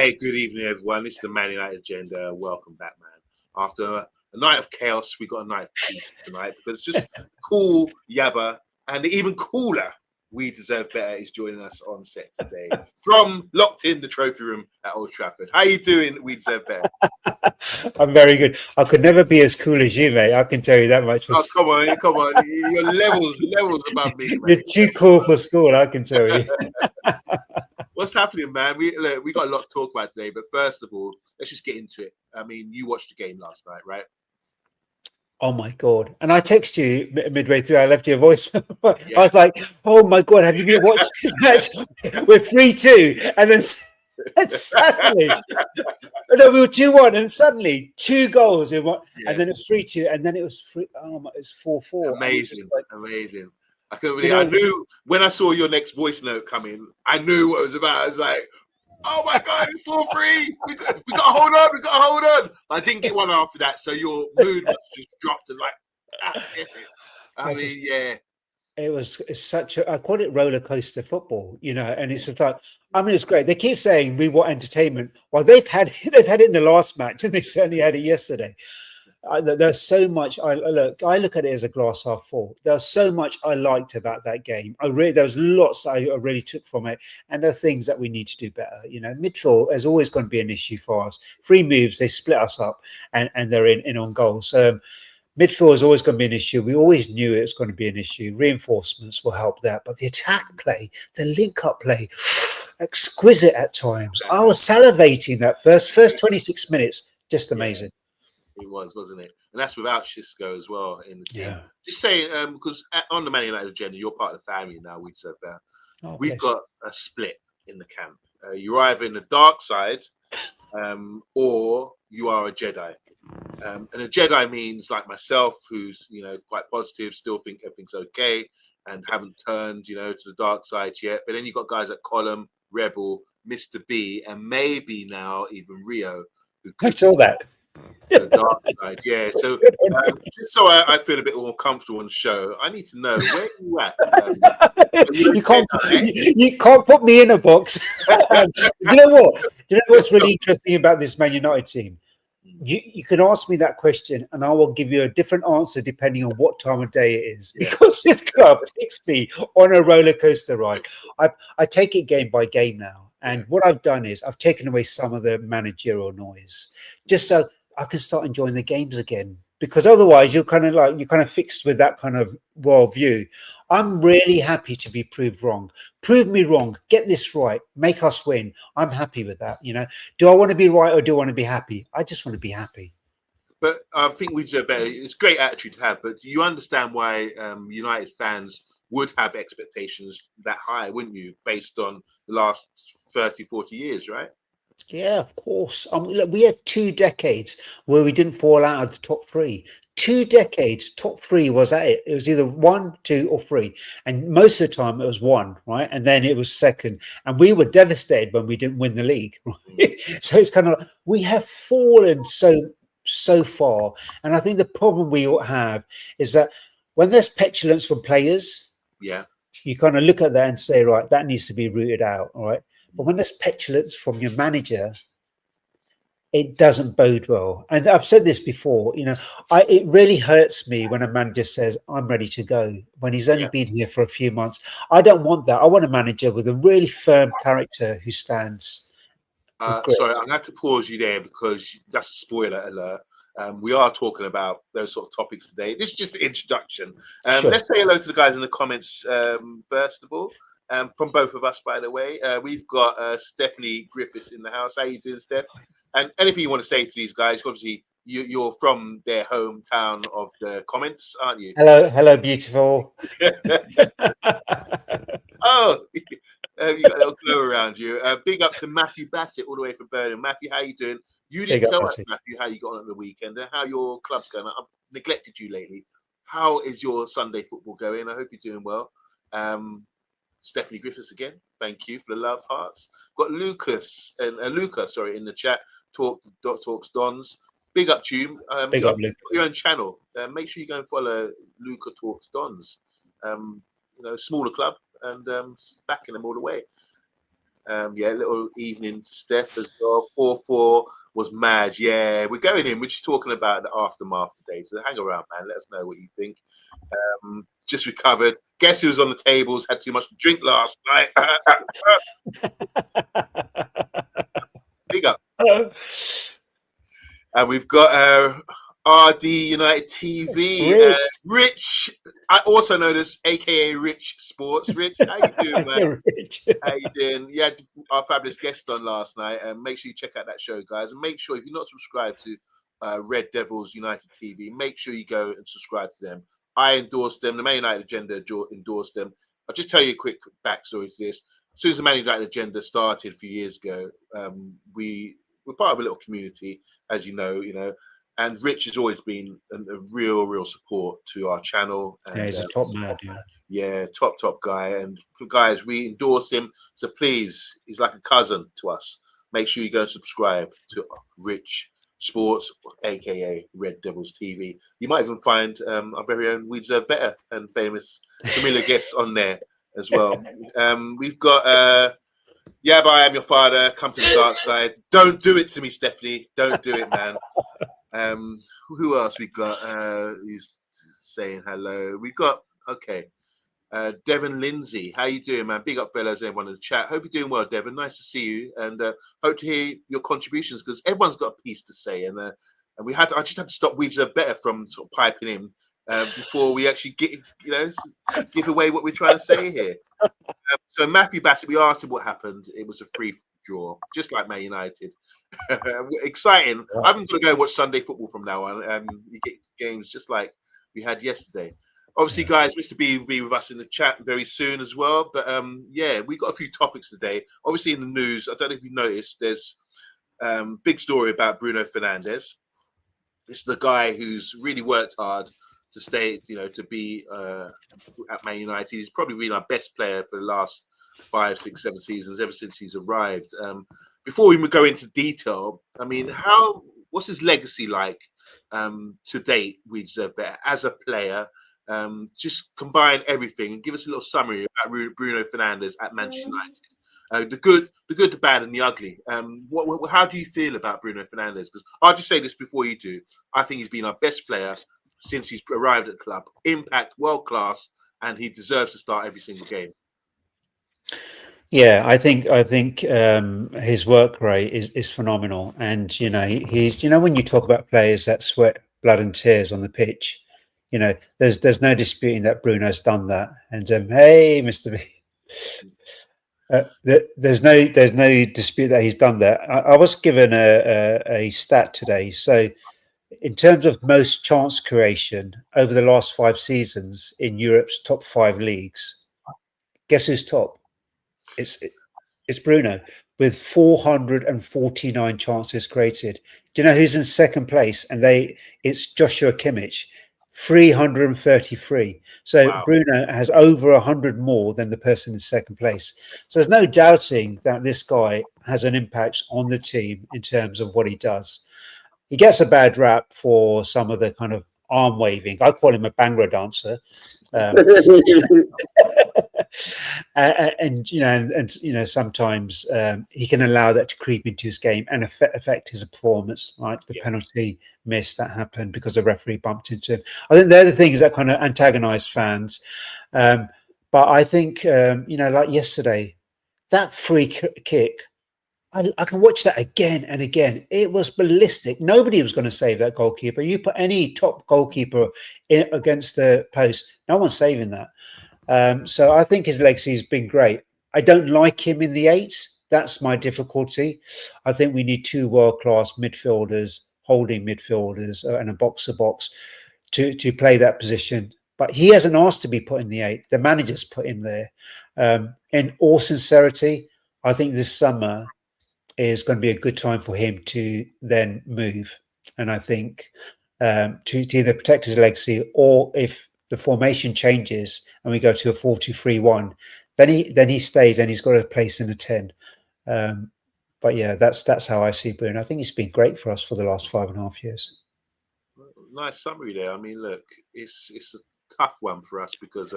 Hey, good evening, everyone. This is the Man United Agenda. Welcome back, man. After a night of chaos, we got a night of peace tonight because just cool Yabba and even cooler We Deserve Better is joining us on set today from locked in the trophy room at Old Trafford. How you doing, We Deserve Better? I'm very good. I could never be as cool as you, mate. I can tell you that much. Oh, come on. You're levels above me, You're mate. too cool for school, I can tell you. What's happening, man? We got a lot to talk about today, but first of all, let's just get into it. I mean, you watched the game last night, right? Oh my God. And I text you midway through, I left you a voice. Yeah. I was like, oh my God, have you been watching this match? We're 3-2. And then suddenly, no, we were 2-1, and suddenly 2 goals in one, and then it was 3-2, and then it was 4-4. Amazing. I couldn't You believe. I know, knew when I saw your next voice note come in. I knew what it was about. I was like, "Oh my God, it's 4-3. We got to hold on. We got to hold on." I didn't get one after that, so your mood was just dropped and like. Yeah. It's such a, I call it roller coaster football, you know, and it's just like, I mean, it's great. They keep saying we want entertainment. Well, they've had it in the last match, and they've certainly had it yesterday. There's so much. I look at it as a glass half full. There's so much I liked about that game. There was lots I really took from it, and there are things that we need to do better. You know, midfield is always going to be an issue for us. Free moves, they split us up, and they're in on goals. So midfield is always going to be an issue. We always knew it was going to be an issue. Reinforcements will help that, but the attack play, the link-up play, exquisite at times. I was salivating that first 26 minutes. Just amazing. It was, wasn't it? And that's without Xisco as well in the team. Yeah. Just saying, because on the Man United agenda, you're part of the family now. We Deserve Better. We've got a split in the camp. You're either in the dark side, or you are a Jedi. And a Jedi means like myself, who's quite positive, still think everything's okay, and haven't turned to the dark side yet. But then you got guys like Column, Rebel, Mr. B, and maybe now even Rio, who I saw that. The dark side, yeah. So, just so I feel a bit more comfortable on the show, I need to know where you at. You can't put me in a box. You know what? You know what's really interesting about this Man United team? You can ask me that question, and I will give you a different answer depending on what time of day it is. Yeah. Because this club takes me on a roller coaster ride. I take it game by game now, and what I've done is I've taken away some of the managerial noise, just so I can start enjoying the games again, because otherwise you're kind of fixed with that kind of worldview. I'm really happy to be proved wrong. Prove me wrong. Get this right. Make us win. I'm happy with that. Do I want to be right or do I want to be happy? I just want to be happy. But I think we deserve better. It's a great attitude to have, but do you understand why United fans would have expectations that high, wouldn't you, based on the last 30, 40 years, right? Yeah, of course. Look, we had 2 decades where we didn't fall out of the top 3. 2 decades, top 3 was at it. It was either 1, 2, or 3, and most of the time it was 1, right? And then it was 2nd, and we were devastated when we didn't win the league. Right? So it's kind of like we have fallen so far, and I think the problem we all have is that when there's petulance from players, you kind of look at that and say, right, that needs to be rooted out, all right? But when there's petulance from your manager, it doesn't bode well. And I've said this before, it really hurts me when a manager says, I'm ready to go, when he's only been here for a few months. I don't want that. I want a manager with a really firm character who stands. Sorry, I'm going to have to pause you there because that's a spoiler alert. We are talking about those sort of topics today. This is just the introduction. Sure. Let's say hello to the guys in the comments, first of all. From both of us, by the way. We've got Stephanie Griffiths in the house. How you doing, Steph? And anything you want to say to these guys? Obviously, you're from their hometown of the comments, aren't you? Hello, beautiful. Oh, you got a little glow around you. Big up to Matthew Bassett, all the way from Birmingham. Matthew, how you doing? You didn't tell us, Matthew, how you got on the weekend and how your club's going. I've neglected you lately. How is your Sunday football going? I hope you're doing well. Stephanie Griffiths again. Thank you for the love hearts. Got Luca, in the chat. Talks Dons. Big up to you. Big up, Luke. Your own channel. Make sure you go and follow Luca Talks Dons. Smaller club and backing them all the way. Yeah, little evening Steph as well. 4-4 was mad. Yeah, we're going in. We're just talking about the aftermath today. So hang around, man. Let us know what you think. Just recovered. Guess who was on the tables? Had too much to drink last night. Big up. And we've got RD United TV. Rich, I also know this, aka Rich Sports. Rich, how you doing, man? How you doing? You had our fabulous guest on last night, and make sure you check out that show, guys. And make sure if you're not subscribed to Red Devils United TV, make sure you go and subscribe to them. I endorsed them. The Man United Agenda endorsed them. I'll just tell you a quick backstory to this. As soon as the Man United Agenda started a few years ago, we're part of a little community, as you know, and Rich has always been a real support to our channel. And, he's a top man. Yeah, top guy. And guys, we endorse him. So please, he's like a cousin to us. Make sure you go and subscribe to Rich Sports, aka Red Devils TV. You might even find our very own We Deserve Better and famous familiar guests on there as well. We've got Yeah, but I am your father. Come to the dark side. Don't do it to me, Stephanie. Don't do it, man. Who else we got? Who's saying hello? We got Devon Lindsay. How you doing, man? Big up, fellas. Everyone in the chat. Hope you're doing well, Devon. Nice to see you, and hope to hear your contributions because everyone's got a piece to say. And I just had to stop We Deserve Better from sort of piping in before we actually give away what we're trying to say here. So Matthew Bassett, we asked him what happened. It was a free draw, just like Man United. Exciting. I'm going to go watch Sunday football from now on. You get games just like we had yesterday. Obviously, guys, Mr. B will be with us in the chat very soon as well. But we got a few topics today. Obviously, in the news, I don't know if you noticed, there's big story about Bruno Fernandes. It's the guy who's really worked hard to stay, to be at Man United. He's probably been our best player for the last 5, 6, 7 seasons, ever since he's arrived. Before we go into detail, I mean, what's his legacy like to date? We Deserve Better as a player. Just combine everything and give us a little summary about Bruno Fernandes at Manchester United. The good, the bad, and the ugly. How do you feel about Bruno Fernandes? Because I'll just say this before you do. I think he's been our best player since he's arrived at the club. Impact, world class, and he deserves to start every single game. Yeah, I think his work rate is phenomenal, and he's when you talk about players that sweat blood and tears on the pitch, there's no disputing that Bruno's done that. And hey, Mr. B, there's no dispute that he's done that. I was given a stat today. So in terms of most chance creation over the last 5 seasons in Europe's top 5 leagues, guess who's top? It's Bruno with 449 chances created. Do you know who's in second place? And it's Joshua Kimmich, 333. So wow. Bruno has over 100 more than the person in second place. So there's no doubting that this guy has an impact on the team in terms of what he does. He gets a bad rap for some of the kind of arm waving. I call him a Bhangra dancer. And sometimes he can allow that to creep into his game and affect his performance, like the penalty miss that happened because the referee bumped into him. I think they're the things that kind of antagonize fans. But I think like yesterday, that free kick, I can watch that again and again. It was ballistic. Nobody was going to save that goalkeeper. You put any top goalkeeper against the post, no one's saving that. So I think his legacy has been great. I don't like him in the 8. That's my difficulty. I think we need 2 world-class midfielders, holding midfielders, and a box-to-box to play that position. But he hasn't asked to be put in the 8. The manager's put him there. In all sincerity, I think this summer is going to be a good time for him to then move. And I think to either protect his legacy, or if the formation changes and we go to a 4-2-3-1, then he stays and he's got a place in a 10. But yeah, that's how I see Bruno. I think he's been great for us for the last 5.5 years. Nice summary there. I mean, look, it's tough one for us because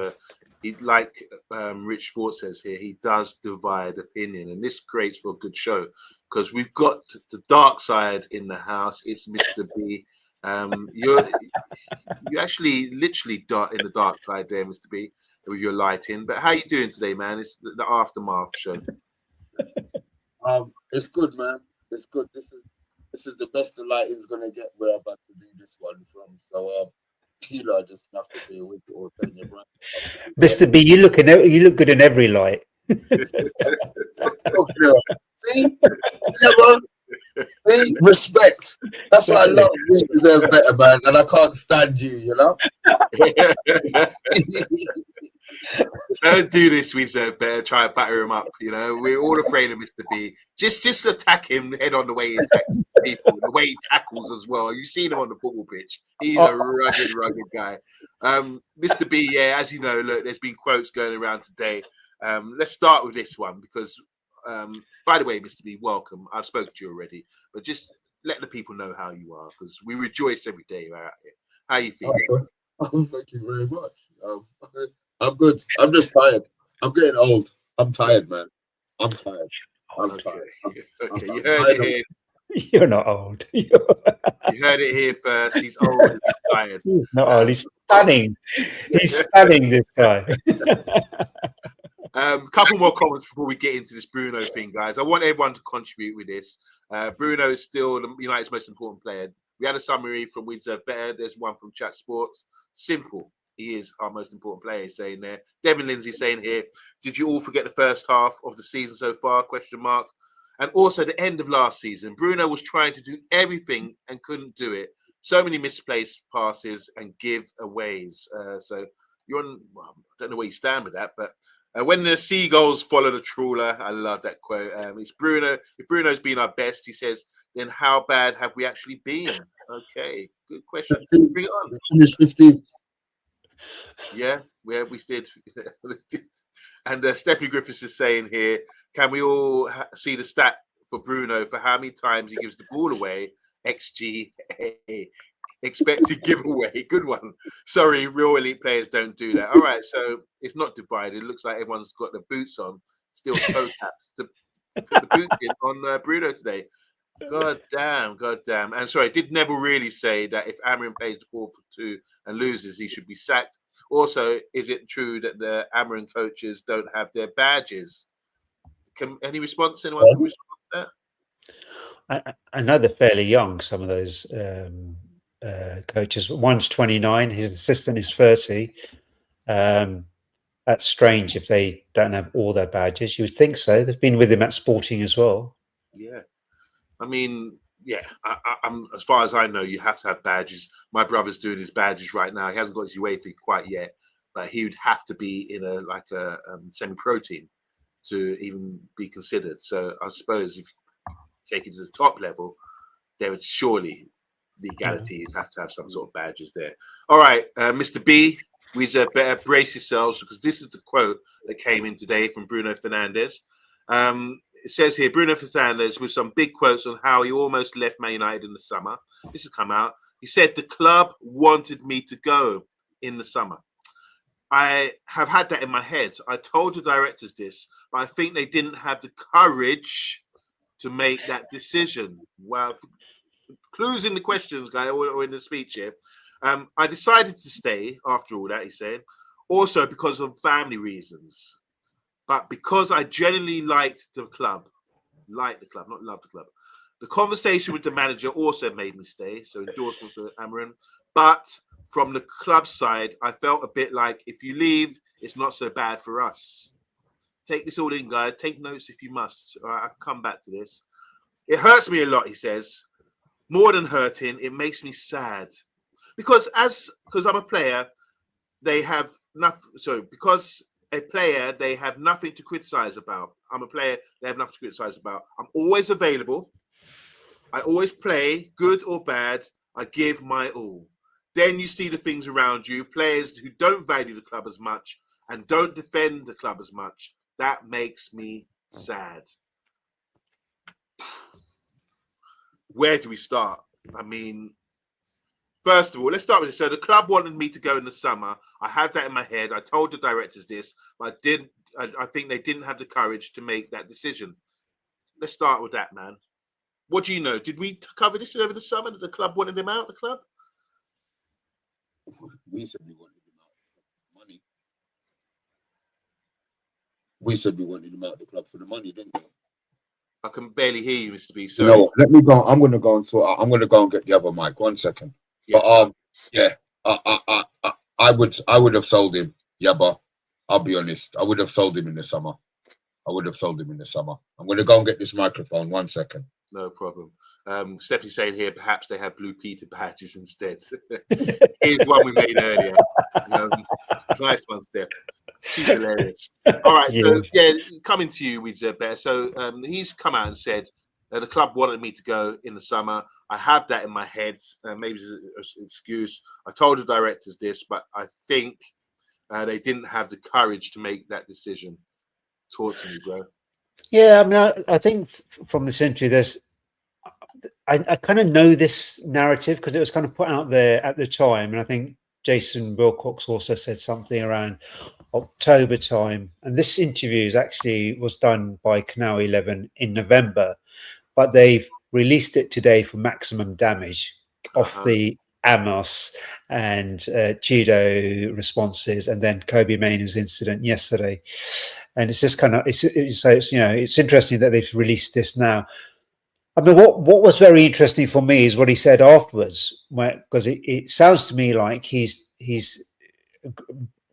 he, like Rich Sports says here, he does divide opinion, and this creates for a good show because we've got the dark side in the house. It's Mr. B. You actually literally in the dark side there, Mr. B, with your lighting. But how you doing today, man? It's the aftermath show. It's good, man. It's good. This is the best the lighting's gonna get. We're about to do this one from. So I just have to be with you or paying your brand. Mr. B, you look good in every light. See, see, respect. That's what I love. We deserve better, man, and I can't stand you. You know. Don't do this, we deserve better. Try and batter him up. You know, we're all afraid of Mr. B. Just attack him head on the way he attacks people, the way he tackles as well. You've seen him on the football pitch. He's a rugged guy. Mr. B, yeah, as you know, look, there's been quotes going around today. Let's start with this one because, by the way, Mr. B, welcome. I've spoken to you already, but just let the people know how you are because we rejoice every day you're out here. How you feeling? Thank you very much. I'm good. I'm just tired. I'm getting old. I'm tired, man. I'm tired. I'm tired. Okay, you heard it here. You're not old. You heard it here first. He's old and he's tired. He's not old. He's stunning. He's stunning, this guy. Couple more comments before we get into this Bruno thing, guys. I want everyone to contribute with this. Bruno is still United's most important player. We had a summary from We Deserve Better. There's one from Chat Sports. Simple. He is our most important player, he's saying there. Devin Lindsay saying here, did you all forget the first half of the season so far? Question mark. And also the end of last season. Bruno was trying to do everything and couldn't do it. So many misplaced passes and giveaways. So you're on, well, I don't know where you stand with that, but when the seagulls follow the trawler, I love that quote. It's Bruno. If Bruno's been our best, he says, then how bad have we actually been? Okay, good question. 15th. Bring it on. We finished 15th. Yeah, we did. And Stephanie Griffiths is saying here, can we all see the stat for Bruno for how many times he gives the ball away? XG, expected giveaway. Good one. Sorry, real elite players don't do that. All right, so it's not divided. It looks like everyone's got the boots on, still toe taps to put the boots in on Bruno today. God damn. And sorry, did Neville really say that if Amorim plays the 4-2 and loses, he should be sacked? Also, is it true that the Amorim coaches don't have their badges? Any response? Anyone can respond to that? I know they're fairly young, some of those coaches. One's 29, his assistant is 30. That's strange if they don't have all their badges. You would think so. They've been with him at Sporting as well. Yeah. I mean, yeah, I'm as far as I know, you have to have badges. My brother's doing his badges right now. He hasn't got his UEFA quite yet, but he would have to be in a semi-pro team to even be considered. So I suppose if you take it to the top level, there would surely legalities have to have some sort of badges there. All right, Mr. B, we deserve better. Brace yourselves because this is the quote that came in today from Bruno Fernandes. It says here, Bruno Fernandes with some big quotes on how he almost left Man United in the summer. This has come out. He said, the club wanted me to go in the summer. I have had that in my head. I told the directors this, but I think they didn't have the courage to make that decision. Well, clues in the questions, guy, or in the speech here. I decided to stay after all that, he said, also because of family reasons. But because I genuinely liked the club, not love the club. The conversation with the manager also made me stay, so endorsement for Amorim. But from the club side, I felt a bit like if you leave, it's not so bad for us. Take this all in, guys. Take notes if you must. All right, I'll come back to this. It hurts me a lot, he says. More than hurting, it makes me sad. Because I'm a player, they have nothing. So because a player, they have nothing to criticize about. I'm a player, they have nothing to criticize about. I'm always available. I always play, good or bad. I give my all. Then you see the things around you, players who don't value the club as much and don't defend the club as much. That makes me sad. Where do we start? I mean, First of all, let's start with this. So the club wanted me to go in the summer. I had that in my head. I told the directors this, but I didn't. I think they didn't have the courage to make that decision. Let's start with that, man. What do you know? Did we cover this over the summer that the club wanted him out? The club? We said we wanted him out for money. We said we wanted him out the club for the money, didn't we? I can barely hear you, Mr. B. Sorry. No, let me go. I'm gonna go and sort. I'm gonna go and get the other mic. 1 second. Yeah. But yeah, I would have sold him. Yeah, but I'll be honest. I would have sold him in the summer. I'm gonna go and get this microphone. 1 second. No problem. Stephanie's saying here, perhaps they have Blue Peter badges instead. Here's one we made earlier. Nice one, Steph. She's hilarious. All right, so yeah, coming to you with Bear. So he's come out and said the club wanted me to go in the summer. I have that in my head. Maybe it's an excuse. I told the directors this, but I think they didn't have the courage to make that decision. Talk to me, bro. Yeah, I mean, I think from this interview, I kind of know this narrative because it was kind of put out there at the time, and I think Jason Wilcox also said something around October time. And this interview was done by Canal 11 in November, but they've released it today for maximum damage off the Amos and Chido responses, and then Kobe Maynard's incident yesterday. And it's just kind of it's interesting that they've released this now. I mean, what was very interesting for me is what he said afterwards, because it sounds to me like he's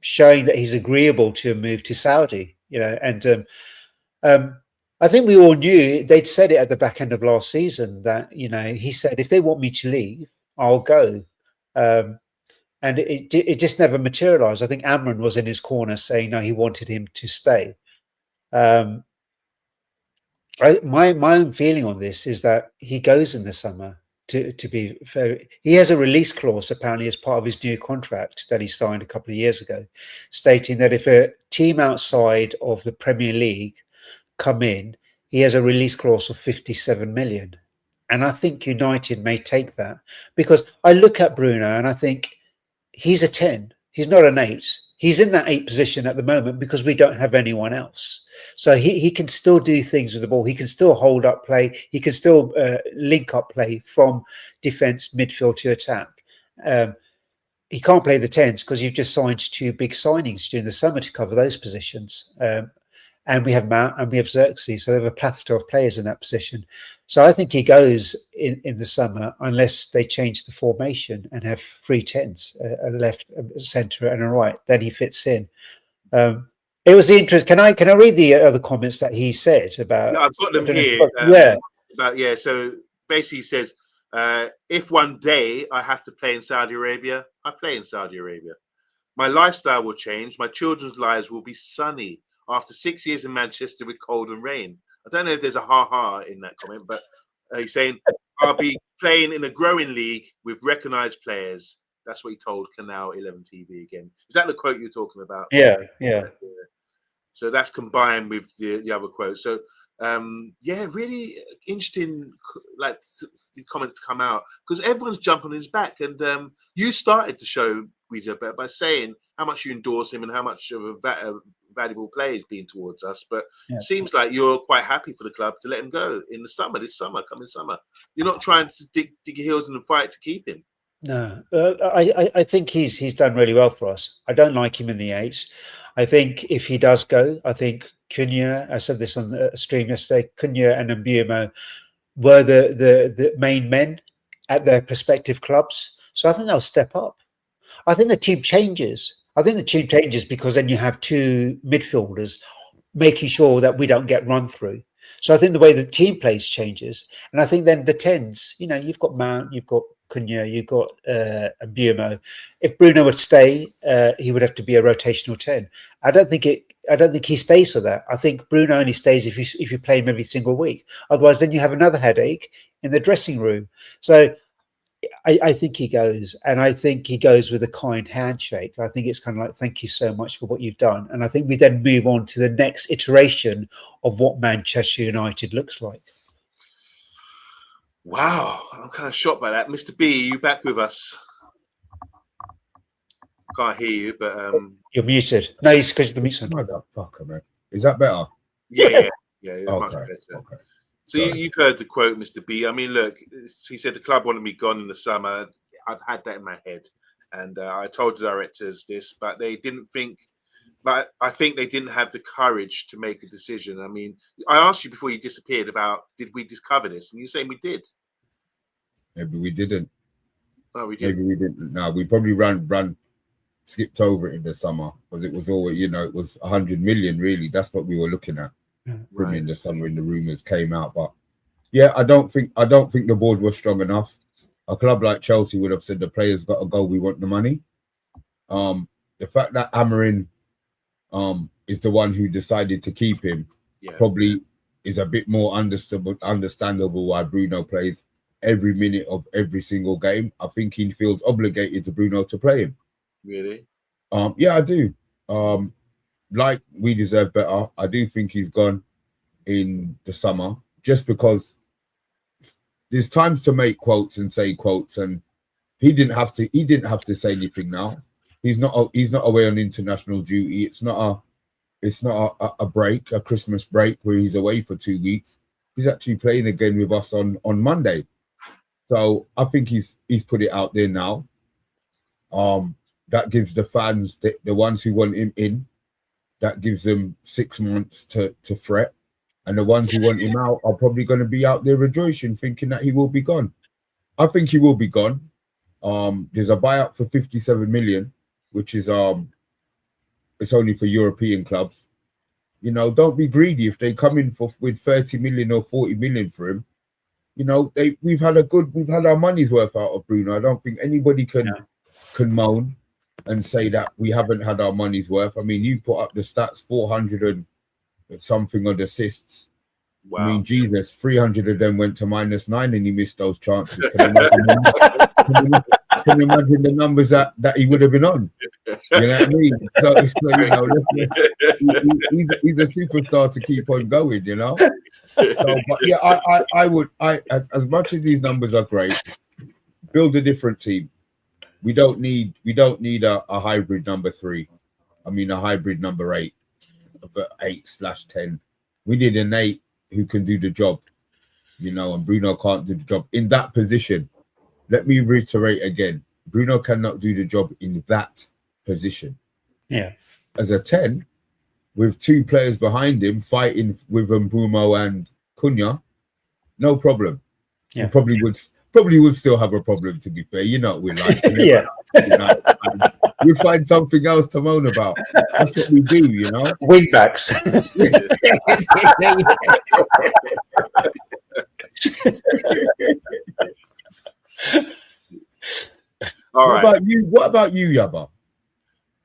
showing that he's agreeable to a move to Saudi, and I think we all knew they'd said it at the back end of last season that he said if they want me to leave, I'll go, and it just never materialized. I think Amron was in his corner saying no, he wanted him to stay. My own feeling on this is that he goes in the summer. To be fair, he has a release clause apparently as part of his new contract that he signed a couple of years ago, stating that if a team outside of the Premier League come in, he has a release clause of 57 million. And I think United may take that, because I look at Bruno and I think he's a 10. He's not an 8. He's in that 8 position at the moment because we don't have anyone else. So he can still do things with the ball. He can still hold up play. He can still link up play from defence, midfield to attack. He can't play the 10s because you've just signed 2 big signings during the summer to cover those positions. And we have Mount and we have Xerxes. So they have a plethora of players in that position. So I think he goes in the summer unless they change the formation and have 3 10s, a left, a centre and a right. Then he fits in. It was the interest. Can I read the other comments that he said about? Yeah, I've got them here. So basically he says, if one day I have to play in Saudi Arabia, I play in Saudi Arabia. My lifestyle will change. My children's lives will be sunny after 6 years in Manchester with cold and rain. I don't know if there's a ha-ha in that comment, but he's saying, I'll be playing in a growing league with recognised players. That's what he told Canal 11 TV again. Is that the quote you're talking about? Yeah. So that's combined with the other quote. So, really interesting, like the comments come out because everyone's jumping on his back. And you started the show, Ouija, by saying how much you endorse him and how much of a valuable player he's been towards us. But it seems like you're quite happy for the club to let him go in the summer, coming summer. You're not trying to dig your heels in the fight to keep him. No, I think he's done really well for us. I don't like him in the 8s. I think if he does go, I think Cunha, I said this on the stream yesterday, Cunha and Mbumo were the main men at their respective clubs. So I think they'll step up. I think the team changes. Because then you have 2 midfielders making sure that we don't get run through. So I think the way the team plays changes. And I think then the 10s, you've got Mount, you've got Cunha, you've got Mbumo. If Bruno would stay, he would have to be a rotational 10. I don't think he stays for that. I think Bruno only stays if you play him every single week. Otherwise, then you have another headache in the dressing room. So I think he goes, and I think he goes with a kind handshake. I think it's kind of like, thank you so much for what you've done. And I think we then move on to the next iteration of what Manchester United looks like. Wow, I'm kind of shocked by that. Mr. B, are you back with us? Can't hear you, but you're muted. No, it's because the mute. Motherfucker, man. Is that better? Yeah, Okay, much better. Okay. So you've heard the quote, Mr. B. I mean, look, he said the club wanted me gone in the summer. I've had that in my head, and I told the directors this, but they didn't think. But I think they didn't have the courage to make a decision. I mean, I asked you before you disappeared about did we discover this, and you're saying we did. Maybe we didn't. Oh, we did. Maybe we didn't. No, we probably skipped over it in the summer because it was all, it was 100 million. Really, that's what we were looking at. Right. In the summer, when the rumors came out, but yeah, I don't think the board was strong enough. A club like Chelsea would have said the players got to go. We want the money. The fact that Amorim is the one who decided to keep him probably is a bit more understandable why Bruno plays every minute of every single game. I think he feels obligated to Bruno to play him. Really? Yeah, I do. Like we deserve better. I do think he's gone in the summer just because there's times to make quotes and say quotes, and he didn't have to say anything now. He's not away on international duty. It's not a break, a Christmas break where he's away for 2 weeks. He's actually playing again with us on Monday. So I think he's put it out there now. That gives the fans, the ones who want him in, that gives them 6 months to fret. And the ones who want him out are probably going to be out there rejoicing, thinking that he will be gone. I think he will be gone. There's a buyout for 57 million, which is it's only for European clubs. Don't be greedy. If they come in with 30 million or 40 million for him, we've had our money's worth out of Bruno. I don't think anybody can moan and say that we haven't had our money's worth. I mean, you put up the stats, 400 and something on assists. Wow. I mean, Jesus, 300 of them went to -9 and he missed those chances. Can you imagine the numbers that he would have been on? You know what I mean? So it's he's a superstar to keep on going, So, but yeah, I would as much as these numbers are great, build a different team. We don't need a hybrid number 3. I mean, a hybrid number 8, 8/10. We need an 8 who can do the job, and Bruno can't do the job in that position. Let me reiterate again. Bruno cannot do the job in that position. Yeah. As a 10, with 2 players behind him fighting with Mbeumo and Cunha, no problem. Yeah. He probably would still have a problem, to be fair. We're like. Yeah. We'd find something else to moan about. That's what we do, Wingbacks. All right. What about you, Yaba?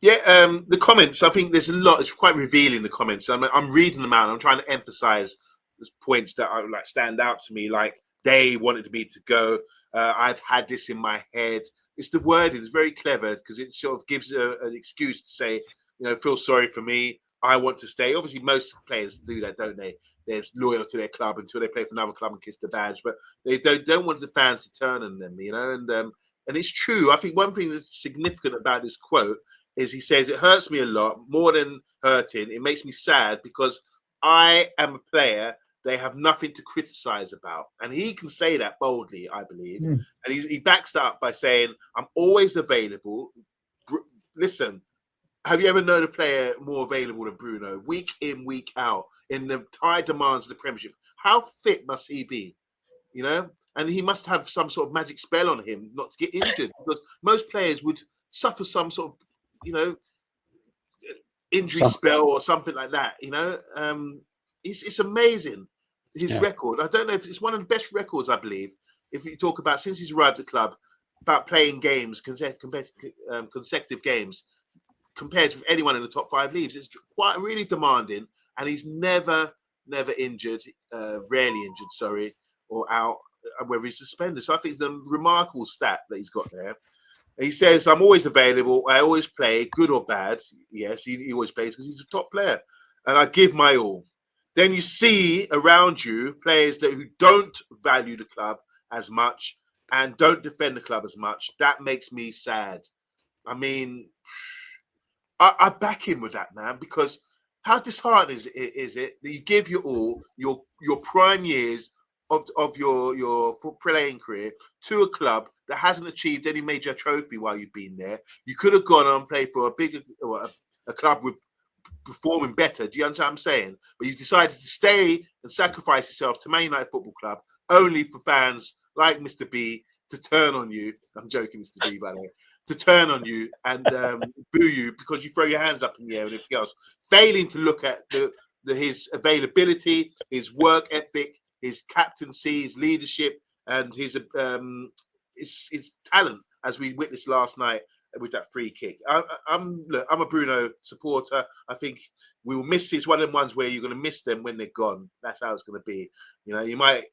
Yeah, the comments. I think there's a lot. It's quite revealing, the comments. I'm reading them out. And I'm trying to emphasize the points that are stand out to me. Like they wanted me to go. I've had this in my head. It's the wording. It's very clever because it sort of gives an excuse to say, feel sorry for me. I want to stay. Obviously, most players do that, don't they? They're loyal to their club until they play for another club and kiss the badge. But they don't want the fans to turn on them, And it's true. I think one thing that's significant about this quote is he says, it hurts me a lot, more than hurting. It makes me sad because I am a player they have nothing to criticize about. And he can say that boldly, I believe. And he backs that up by saying, I'm always available. Listen, have you ever known a player more available than Bruno? Week in, week out, in the high demands of the Premiership. How fit must he be? And he must have some sort of magic spell on him not to get injured, because most players would suffer some sort of, injury spell or something like that. It's amazing, his record. I don't know if it's one of the best records, I believe, if you talk about since he's arrived at the club, about playing games, consecutive games, compared with anyone in the top 5 leagues. It's quite really demanding, and he's never injured, rarely injured, or out, whether he's suspended. So I think it's a remarkable stat that he's got there. He says, I'm always available. I always play, good or bad. Yes, he always plays because he's a top player. And I give my all. Then you see around you players who don't value the club as much and don't defend the club as much. That makes me sad. I mean, I back him with that, man, because how disheartening is it that you give your all, your prime years of your playing career to a club that hasn't achieved any major trophy while you've been there? You could have gone on and played for a bigger, or a club with performing better. Do you understand what I'm saying? But you decided to stay and sacrifice yourself to Man United Football Club only for fans like Mr. B to turn on you. I'm joking, Mr. B, by the way. To turn on you and boo you because you throw your hands up in the air and everything else, failing to look at his availability, his work ethic, his captaincy, his leadership, and his talent, as we witnessed last night with that free kick. I'm a Bruno supporter. I think we will miss. It's one of them ones where you're going to miss them when they're gone. That's how it's going to be. You know, you might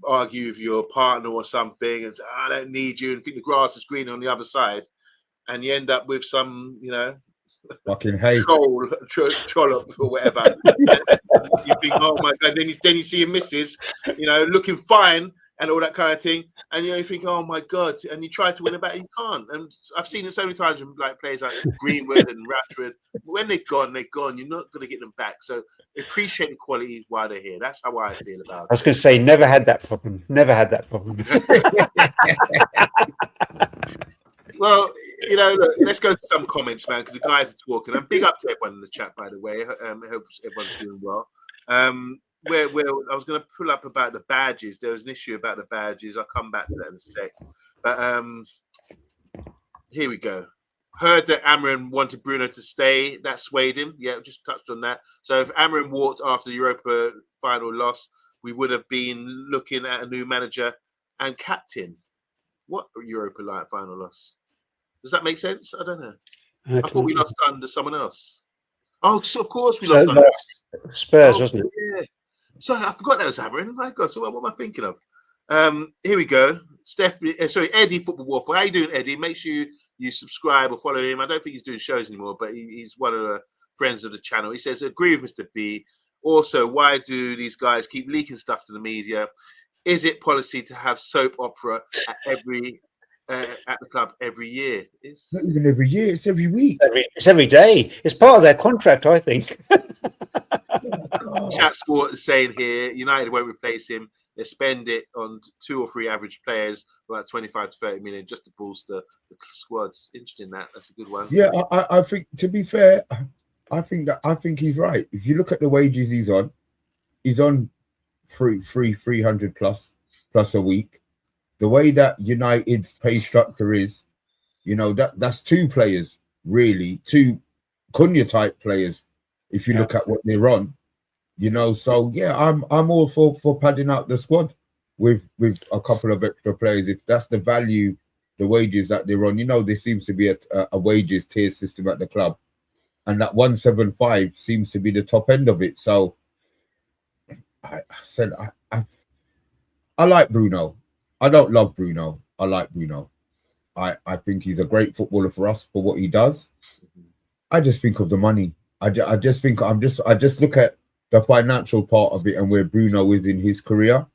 argue with your partner or something and say, I don't need you, and think the grass is greener on the other side, and you end up with some, fucking hate trollop or whatever. You think, oh my God, then you see your missus, looking fine and all that kind of thing, and you think, oh my God, and you try to win about it, you can't. And I've seen it so many times with like players like Greenwood and Rashford. When they're gone, you're not going to get them back. So appreciate the quality while they're here. That's how I feel about it. I was going to say, never had that problem. Well, look, let's go to some comments, man, because the guys are talking. And big up to everyone in the chat, by the way. I hope everyone's doing well. Where I was going to pull up about the badges. There was an issue about the badges. I'll come back to that in a sec. But here we go. Heard that Amorim wanted Bruno to stay. That swayed him. Yeah, just touched on that. So if Amorim walked after the Europa final loss, we would have been looking at a new manager and captain. What Europa final loss? Does that make sense? I don't know. I thought we lost under someone else. Oh, so of course we lost under Spurs, wasn't it? Yeah. Sorry, I forgot that was Amorim. My God, so what am I thinking of? Here we go. Eddie Football Waffle. How you doing, Eddie? Make sure you subscribe or follow him. I don't think he's doing shows anymore, but he's one of the friends of the channel. He says, agree with Mr. B. Also, why do these guys keep leaking stuff to the media? Is it policy to have soap opera at the club every year? It's not even every year, it's every week. It's every day. It's part of their contract, I think. Chat Sport is saying here, United won't replace him. They spend it on 2 or 3 average players, about 25 to 30 million, just to bolster the squad. Interesting, that's a good one. Yeah, I think, to be fair, I think he's right. If you look at the wages he's on 300 plus a week. The way that United's pay structure is, that's 2 players, really, 2 Cunha type players. If you look at what they're on, so yeah, I'm all for padding out the squad with a couple of extra players. If that's the value, the wages that they're on, there seems to be a wages tier system at the club, and that 175 seems to be the top end of it. So I said I like Bruno. I don't love Bruno. I like Bruno. I think he's a great footballer for us for what he does. I just think of the money. I just look at the financial part of it and where Bruno is in his career.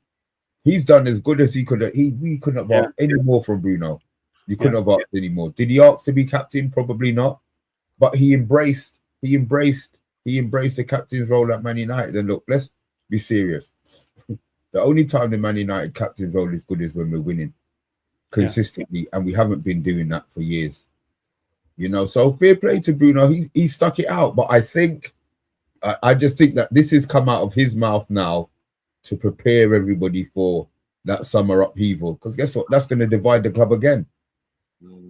He's done as good as he could. We couldn't have asked any more from Bruno. You couldn't have asked any more. Did he ask to be captain? Probably not. But he embraced the captain's role at Man United. And look, let's be serious. The only time the Man United captain's role is good is when we're winning consistently, and we haven't been doing that for years. So fair play to Bruno. He stuck it out, but I just think that this has come out of his mouth now to prepare everybody for that summer upheaval. Because guess what? That's going to divide the club again.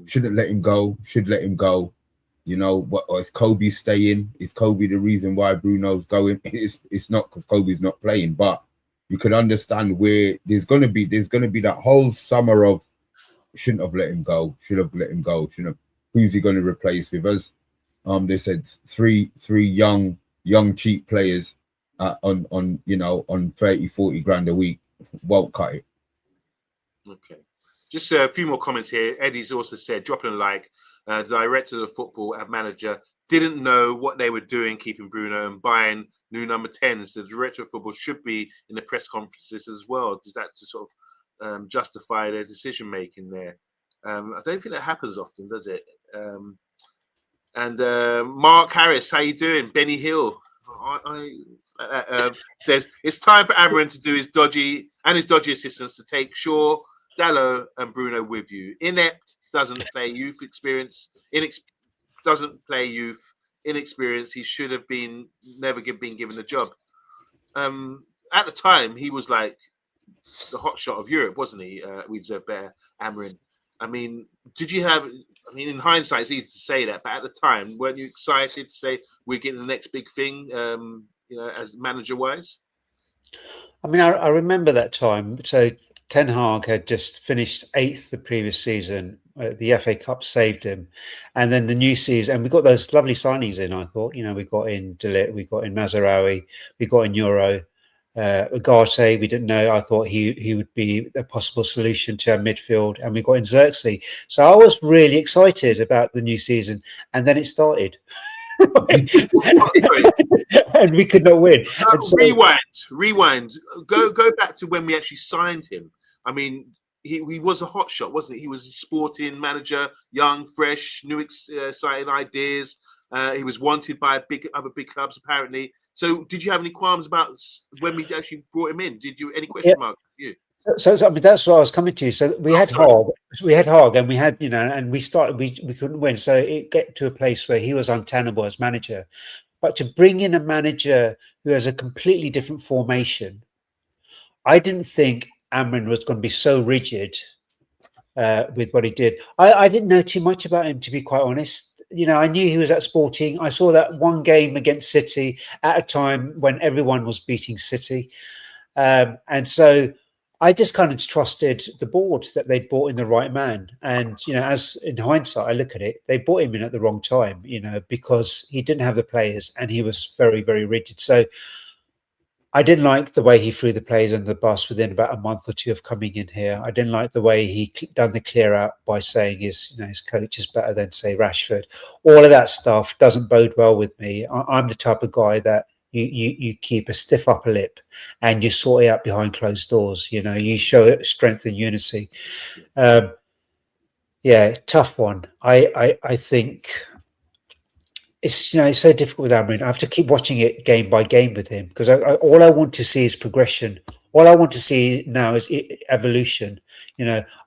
Shouldn't let him go. Should let him go. Or is Kobe staying? Is Kobe the reason why Bruno's going? It's not, because Kobe's not playing, but you could understand where there's going to be that whole summer of shouldn't have let him go. Should have let him go. Who's he going to replace with us? They said three young cheap players on 30-40 grand a week. Won't cut it. Okay, just a few more comments here. Eddie's also said, dropping a like, the director of the football and manager didn't know what they were doing keeping Bruno and buying new number 10s. The director of football should be in the press conferences as well. Does that to sort of justify their decision making there? I don't think that happens often, does it? And Mark Harris, how you doing? Benny Hill, says it's time for Amorim to do his dodgy assistants to take Shaw, Dalot, and Bruno with you. Inept, doesn't play youth experience. Doesn't play youth. Inexperienced. He should have never been given the job. At the time, he was like the hot shot of Europe, wasn't he? We deserve better, Amorim. I mean, in hindsight, it's easy to say that, but at the time, weren't you excited to say we're getting the next big thing, as manager-wise? I mean, I remember that time. So Ten Hag had just finished 8th the previous season. The FA Cup saved him. And then the new season, and we got those lovely signings in, I thought. We got in De Ligt, we got in Mazraoui, we got in Euro. Ugarte, we didn't know. I thought he would be a possible solution to our midfield, and we got in Xerxes. So I was really excited about the new season, and then it started. And we could not win. Rewind. Go back to when we actually signed him. I mean, he was a hot shot, wasn't he? He was a sporting manager, young, fresh, new, exciting ideas. He was wanted by other big clubs, apparently. So, did you have any qualms about when we actually brought him in? Did you any question marks? You? So I mean, that's what I was coming to. So we had Hogg, and we had, and we started. We couldn't win, so it got to a place where he was untenable as manager. But to bring in a manager who has a completely different formation, I didn't think Amorim was going to be so rigid with what he did. I didn't know too much about him, to be quite honest. I knew he was at Sporting. I saw that one game against City at a time when everyone was beating City. And so I just kind of trusted the board that they'd brought in the right man. And, as in hindsight, I look at it, they brought him in at the wrong time, because he didn't have the players and he was very, very rigid. So I didn't like the way he threw the players on the bus within about a month or two of coming in here. I didn't like the way he done the clear out by saying his coach is better than, say, Rashford. All of that stuff doesn't bode well with me. I'm the type of guy that you keep a stiff upper lip and you sort it out behind closed doors. You show strength and unity. Tough one. I think it's it's so difficult with Amorim. I have to keep watching it game by game with him because all I want to see is progression. All I want to see now is evolution.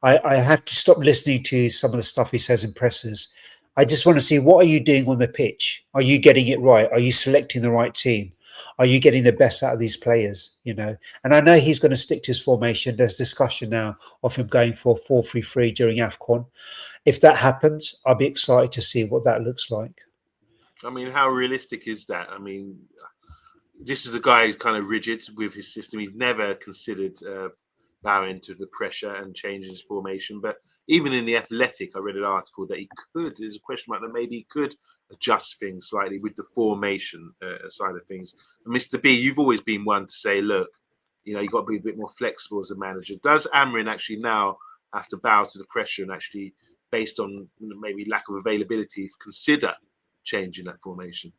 I have to stop listening to some of the stuff he says in presses. I just want to see, what are you doing on the pitch? Are you getting it right? Are you selecting the right team? Are you getting the best out of these players? And I know he's going to stick to his formation. There's discussion now of him going for 4-3-3 during AFCON. If that happens, I'll be excited to see what that looks like. I mean, how realistic is that? I mean, this is a guy who's kind of rigid with his system. He's never considered bowing to the pressure and changing his formation. But even in The Athletic, I read an article that there's a question mark that maybe he could adjust things slightly with the formation side of things. And Mr. B, you've always been one to say, look, you've got to be a bit more flexible as a manager. Does Amorim actually now have to bow to the pressure and actually, based on maybe lack of availability, consider changing that formation?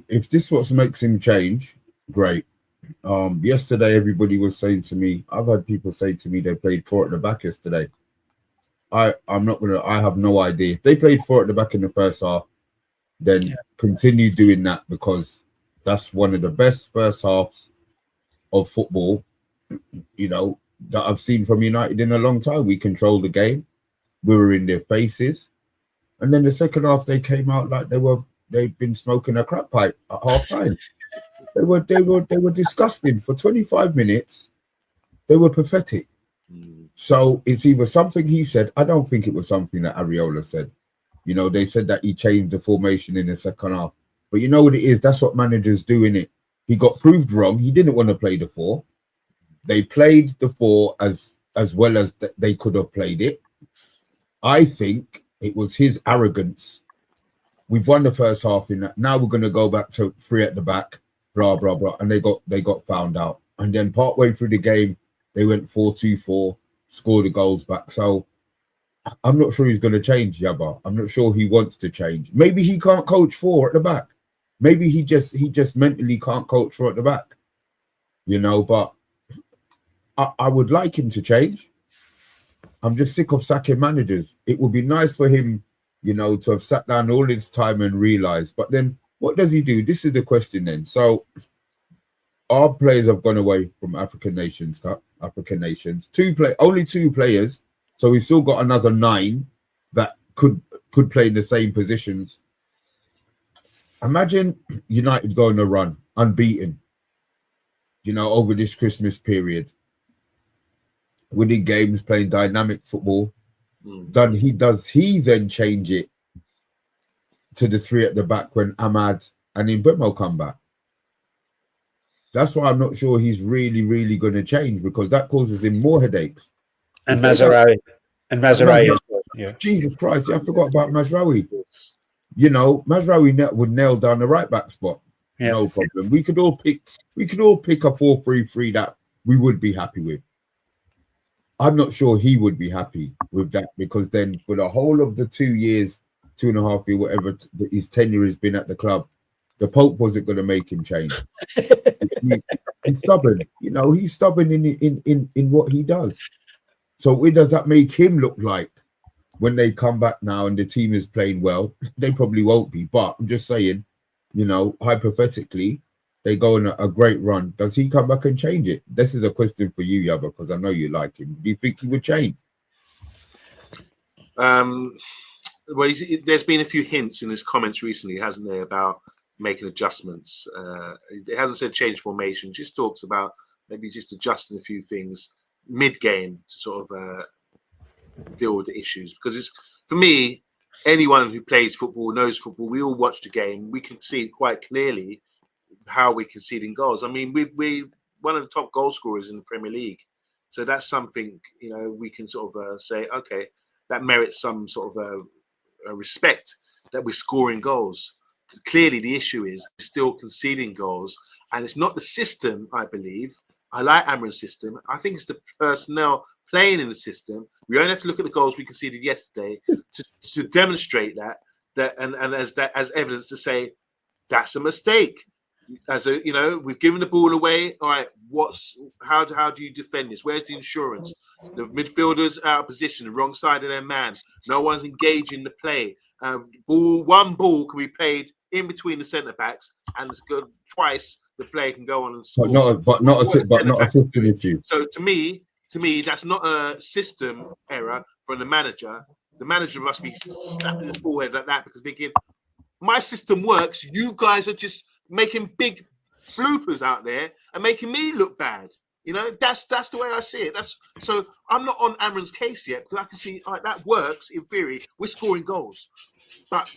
If this what makes him change, great. Yesterday everybody was saying to me, I've had people say to me they played 4 at the back yesterday. I have no idea. If they played 4 at the back in the first half, then continue doing that, because that's one of the best first halves of football, that I've seen from United in a long time. We controlled the game. We were in their faces. And then the second half, they came out like they'd been smoking a crack pipe at half time. They were disgusting. For 25 minutes, they were pathetic. So it's either something he said. I don't think it was something that Areola said. They said that he changed the formation in the second half. But you know what it is? That's what managers do, innit? He got proved wrong. He didn't want to play the 4. They played the 4 as well as they could have played it. I think it was his arrogance. We've won the first half in that. Now we're going to go back to 3 at the back, blah, blah, blah. And they got found out. And then partway through the game, they went 4-2-4, scored the goals back. So I'm not sure he's going to change, Yabba. I'm not sure he wants to change. Maybe he can't coach 4 at the back. Maybe he just mentally can't coach 4 at the back. But I would like him to change. I'm just sick of sacking managers. It would be nice for him, you know, to have sat down all this time and realised. But then what does he do? This is the question then. So our players have gone away from African Nations Cup, only 2 players. So we've still got another 9 that could play in the same positions. Imagine United going a run, unbeaten, you know, over this Christmas period, winning games, playing dynamic football. Does he then change it to the 3 at the back when Ahmad and Mbeumo come back? That's why I'm not sure he's really, really going to change, because that causes him more headaches. And Mazraoui. Yeah. Jesus Christ, I forgot about Mazraoui. You know, Mazraoui would nail down the right back spot. Yeah. No problem. We could all pick a 4-3-3 that we would be happy with. I'm not sure he would be happy with that, because then for the whole of the 2 years, 2.5 years, whatever his tenure has been at the club, the Pope wasn't going to make him change. He's stubborn, you know. He's stubborn in what he does. So what does that make him look like when they come back now and the team is playing well? They probably won't be, but I'm just saying, you know, hypothetically, they go on a great run. Does he come back and change it? This is a question for you, Yaba, because I know you like him. Do you think he would change? Well, there's been a few hints in his comments recently, hasn't there, about making adjustments. It hasn't said change formation, just talks about maybe just adjusting a few things mid-game to sort of deal with the issues. Because it's, for me, anyone who plays football, knows football, we all watch the game, we can see quite clearly how we're conceding goals. I mean, we're one of the top goal scorers in the Premier League. So that's something, you know, we can sort of say, okay, that merits some sort of respect that we're scoring goals. Clearly, the issue is we're still conceding goals, and it's not the system, I believe. I like Amorim's system. I think it's the personnel playing in the system. We only have to look at the goals we conceded yesterday to demonstrate that and as evidence to say that's a mistake. As a, you know, we've given the ball away. All right, how do you defend this? Where's the insurance? The midfielders out of position, the wrong side of their man. No one's engaging the play. One ball can be played in between the centre backs, and it's good twice. The player can go on and score. But not a system issue. So to me, that's not a system error from the manager. The manager must be slapping his forehead like that, because thinking, my system works. You guys are just making big bloopers out there and making me look bad. You know, that's the way I see it. So I'm not on Amorim's case yet, because I can see that works in theory. We're scoring goals, but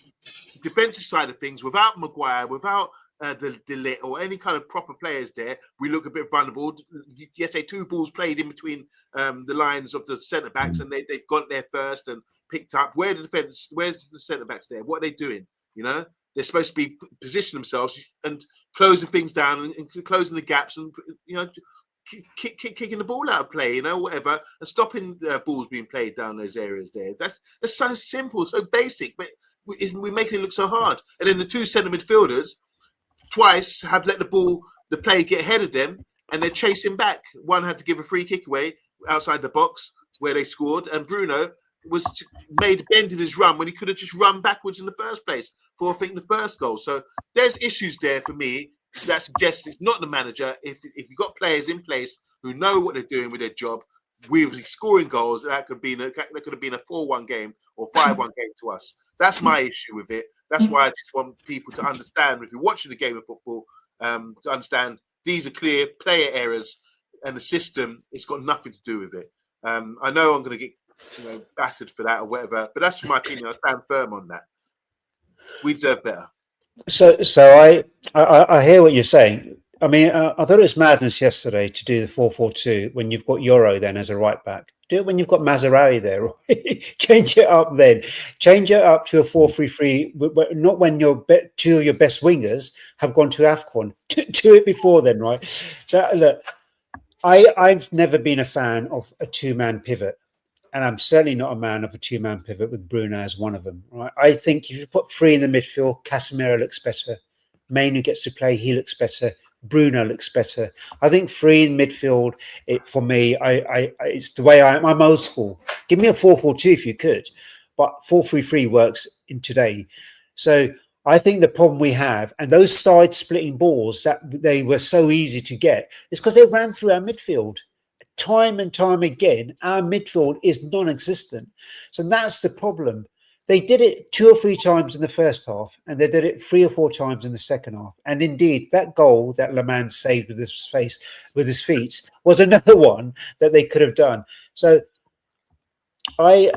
defensive side of things, without Maguire, without the Lit or any kind of proper players there, we look a bit vulnerable. Yes, 2 balls played in between the lines of the centre backs, and they've got there first and picked up. Where's the centre backs there? What are they doing? You know, they're supposed to be positioning themselves and closing things down and closing the gaps, and, you know, kicking the ball out of play, you know, whatever, and stopping balls being played down those areas there. That's so simple, so basic, but we're making it look so hard. And then the 2 centre midfielders twice have let the play get ahead of them, and they're chasing back. One had to give a free kick away outside the box where they scored, and Bruno was made bend in his run when he could have just run backwards in the first place for, I think, the first goal. So there's issues there for me that suggest it's not the manager. If you've got players in place who know what they're doing with their job, we'll be scoring goals. That could have been a 4-1 game or 5-1 game to us. That's my issue with it. That's why I just want people to understand, if you're watching the game of football, to understand these are clear player errors, and the system, it's got nothing to do with it. I know I'm going to get, you know, battered for that or whatever, but that's my opinion. I stand firm on that. We deserve better. So I hear what you're saying. I mean, I thought it was madness yesterday to do the 4-4-2 when you've got Euro then as a right back. Do it when you've got Mazraoui there. Right? Change it up then. Change it up to a 4-3-3. Not when 2 of your best wingers have gone to AFCON. Do it before then, right? So look, I've never been a fan of a 2-man pivot. And I'm certainly not a man of a 2-man pivot with Bruno as one of them. Right? I think if you put 3 in the midfield, Casemiro looks better. Mainu gets to play, he looks better. Bruno looks better. I think 3 in midfield. For me, it's the way I'm old school. Give me a 4-4-2 if you could, but 4-3-3 works in today. So I think the problem we have, and those side splitting balls that they were so easy to get, is because they ran through our midfield. Time and time again, our midfield is non-existent. So that's the problem. They did it 2 or 3 times in the first half, and they did it 3 or 4 times in the second half. And indeed, that goal that Lemans saved with his feet, was another one that they could have done. So I'm